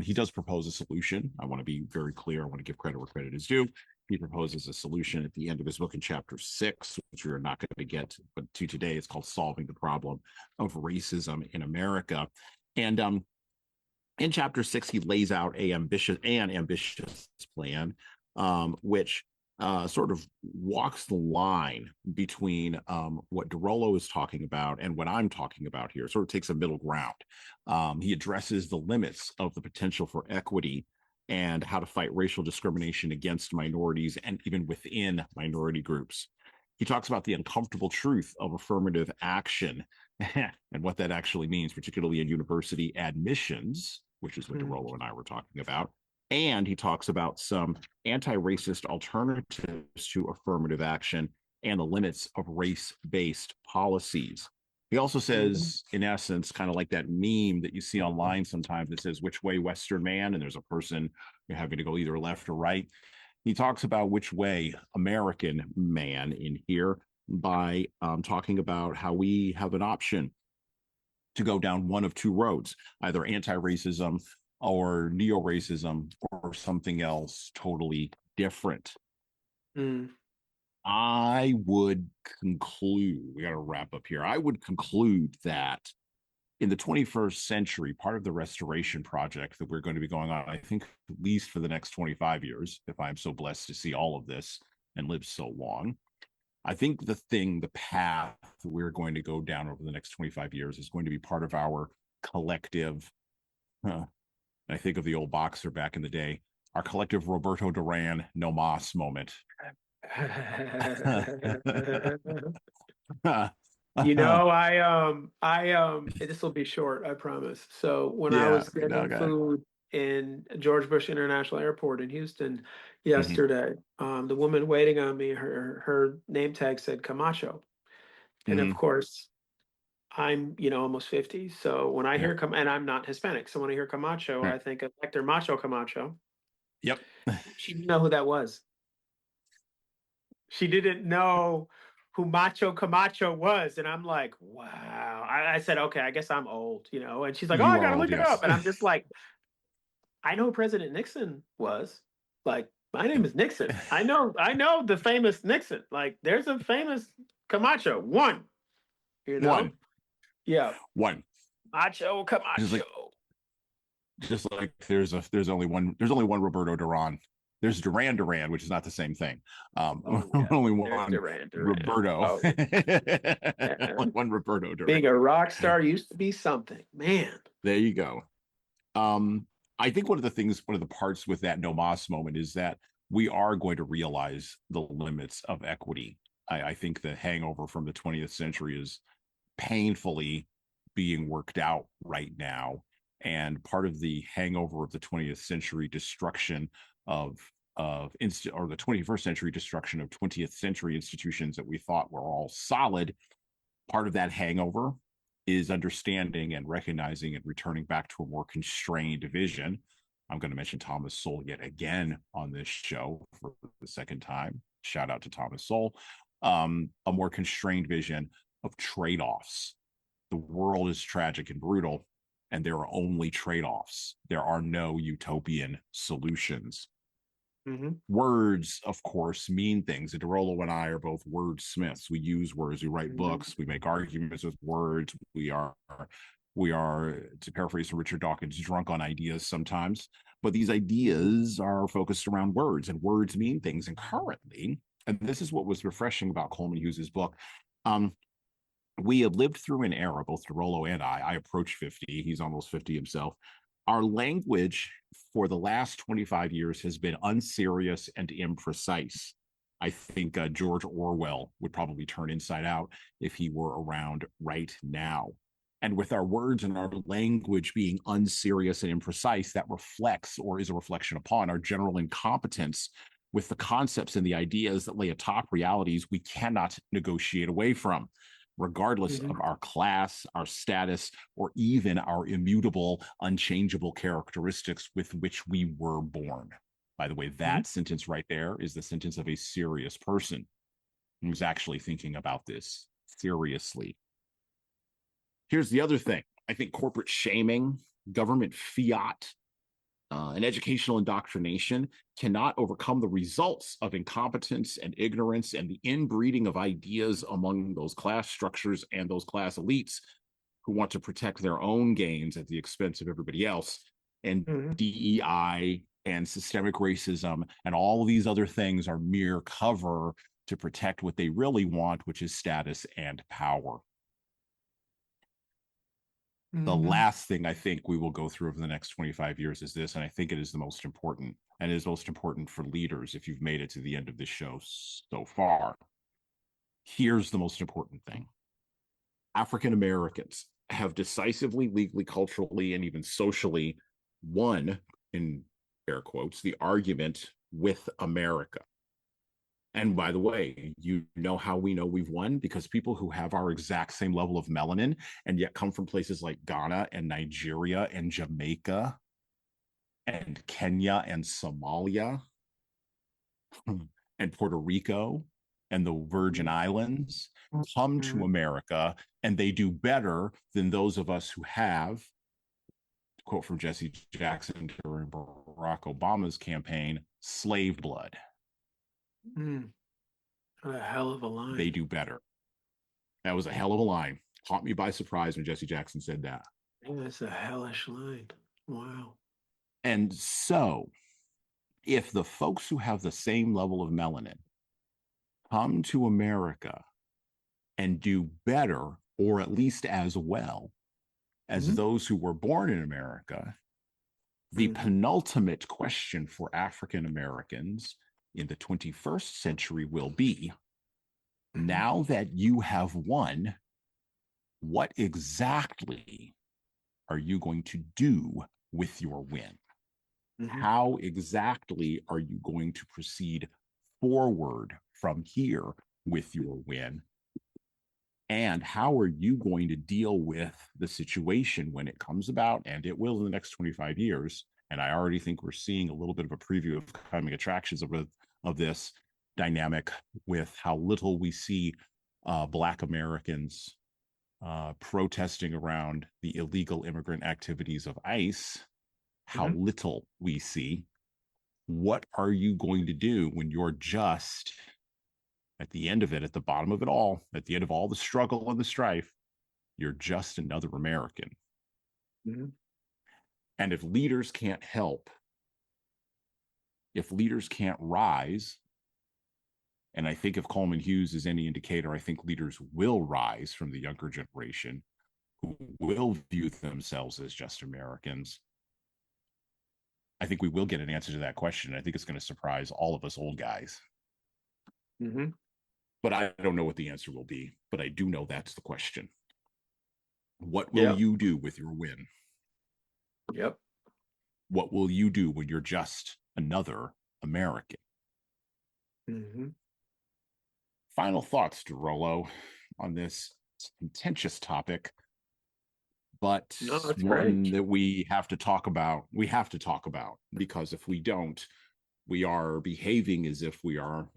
He does propose a solution. I want to be very clear. I want to give credit where credit is due. He proposes a solution at the end of his book in chapter 6, which we are not going to get to today. It's called Solving the Problem of Racism in America. And in chapter 6, he lays out an ambitious plan which sort of walks the line between what Dorollo is talking about and what I'm talking about here. Sort of takes a middle ground. He addresses the limits of the potential for equity and how to fight racial discrimination against minorities and even within minority groups. He talks about the uncomfortable truth of affirmative action and what that actually means, particularly in university admissions, which is what Dorollo and I were talking about. And he talks about some anti-racist alternatives to affirmative action and the limits of race-based policies. He also says, in essence, kind of like that meme that you see online sometimes that says, which way, Western man? And there's a person you're having to go either left or right. He talks about which way, American man, in here by talking about how we have an option to go down one of two roads, either anti-racism or neo-racism or something else totally different. I would conclude, we got to wrap up here. I would conclude that in the 21st century, part of the restoration project that we're going to be going on, I think at least for the next 25 years, if I'm so blessed to see all of this and live so long, I think the path we're going to go down over the next 25 years is going to be part of our collective, I think of the old boxer back in the day, our collective Roberto Duran no mas moment. You know, I this will be short, I promise. So when I was getting food in George Bush International Airport in Houston yesterday, the woman waiting on me, her name tag said Camacho. And of course, I'm, almost 50. So when I hear and I'm not Hispanic. So when I hear Camacho, I think of Hector Macho Camacho. Yep. She didn't know who that was. She didn't know who Macho Camacho was. And I'm like, wow. I said, okay, I guess I'm old, and she's like, I got to look it up. And I'm just like, I know who President Nixon was. Like, my name is Nixon. I know the famous Nixon. Like, there's a famous Camacho. One. One. Yeah. One. Macho Camacho. Just like there's only one Roberto Duran. There's Duran Duran, which is not the same thing. Only one Duran. Roberto. Only one Roberto Duran. Being a rock star used to be something, man. There you go. I think one of the parts with that no mas moment is that we are going to realize the limits of equity. I think the hangover from the 20th century is painfully being worked out right now. And part of the hangover of the 20th century destruction of the 21st century destruction of 20th century institutions that we thought were all solid, part of that hangover is understanding and recognizing and returning back to a more constrained vision. I'm going to mention Thomas Sowell yet again on this show for the second time. Shout out to Thomas Sowell. A more constrained vision of trade-offs. The world is tragic and brutal, and there are only trade-offs. There are no utopian solutions. Words, of course, mean things. And Dorollo and I are both wordsmiths. We use words. We write books. We make arguments with words. We are, to paraphrase from Richard Dawkins, drunk on ideas sometimes. But these ideas are focused around words, and words mean things. And currently, and this is what was refreshing about Coleman Hughes' book, we have lived through an era, both Dorollo and I approach 50, he's almost 50 himself. Our language for the last 25 years has been unserious and imprecise. I think George Orwell would probably turn inside out if he were around right now. And with our words and our language being unserious and imprecise, that reflects or is a reflection upon our general incompetence with the concepts and the ideas that lay atop realities we cannot negotiate away from, regardless of our class, our status, or even our immutable, unchangeable characteristics with which we were born. By the way, that sentence right there is the sentence of a serious person who's actually thinking about this seriously. Here's the other thing. I think corporate shaming, government fiat, and educational indoctrination cannot overcome the results of incompetence and ignorance and the inbreeding of ideas among those class structures and those class elites who want to protect their own gains at the expense of everybody else. And DEI and systemic racism and all of these other things are mere cover to protect what they really want, which is status and power. The last thing I think we will go through over the next 25 years is this, and I think it is the most important, and it is most important for leaders if you've made it to the end of this show so far. Here's the most important thing. African Americans have decisively, legally, culturally, and even socially won, in air quotes, the argument with America. And by the way, you know how we know we've won? Because people who have our exact same level of melanin and yet come from places like Ghana and Nigeria and Jamaica and Kenya and Somalia and Puerto Rico and the Virgin Islands come to America, and they do better than those of us who have, quote from Jesse Jackson during Barack Obama's campaign, slave blood. What a hell of a line. They do better. That was a hell of a line. Caught me by surprise when Jesse Jackson said that. That's a hellish line. Wow. And so, if the folks who have the same level of melanin come to America and do better, or at least as well as those who were born in America, the penultimate question for African Americans in the 21st century will be, now that you have won, what exactly are you going to do with your win? How exactly are you going to proceed forward from here with your win? And how are you going to deal with the situation when it comes about? And it will in the next 25 years. And I already think we're seeing a little bit of a preview of coming attractions of this dynamic with how little we see Black Americans protesting around the illegal immigrant activities of ICE, how little we see. What are you going to do when you're just at the end of it, at the bottom of it all, at the end of all the struggle and the strife, you're just another American? And if leaders can't help, if leaders can't rise, and I think if Coleman Hughes is any indicator, I think leaders will rise from the younger generation who will view themselves as just Americans. I think we will get an answer to that question. I think it's going to surprise all of us old guys. But I don't know what the answer will be. But I do know that's the question. What will you do with your win? What will you do when you're just another American? Final thoughts, Dorollo, on this contentious topic, but one that we have to talk about. We have to talk about, because if we don't, we are behaving as if we are,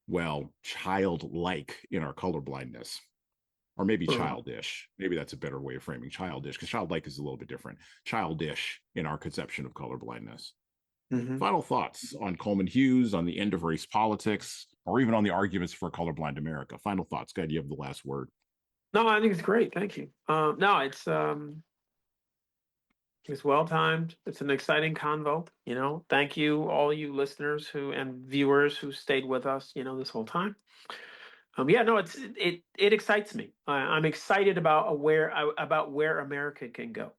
well, childlike in our colorblindness, or maybe childish. Maybe that's a better way of framing childish, because childlike is a little bit different. Childish in our conception of colorblindness. Final thoughts on Coleman Hughes, on the end of race politics, or even on the arguments for colorblind America. Final thoughts. God, you have the last word. No, I think it's great. Thank you. No, it's well timed. It's an exciting convo. Thank you, all you listeners and viewers who stayed with us, this whole time. It excites me. I'm excited about where America can go.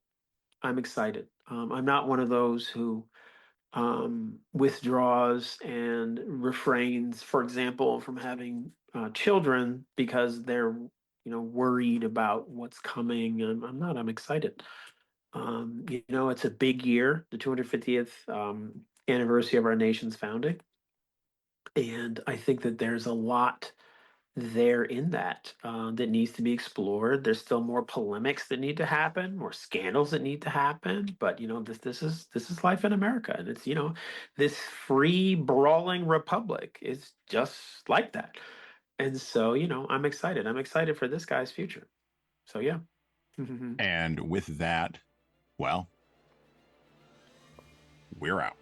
I'm excited. I'm not one of those who withdraws and refrains, for example, from having children because they're worried about what's coming. I'm not. I'm excited. It's a big year, the 250th anniversary of our nation's founding, and I think that there's a lot there in that that needs to be explored. There's still more polemics that need to happen, more scandals that need to happen. But this is life in America, and it's this free brawling republic is just like that. And so I'm excited. I'm excited for this guy's future. So yeah. And with that, well, we're out.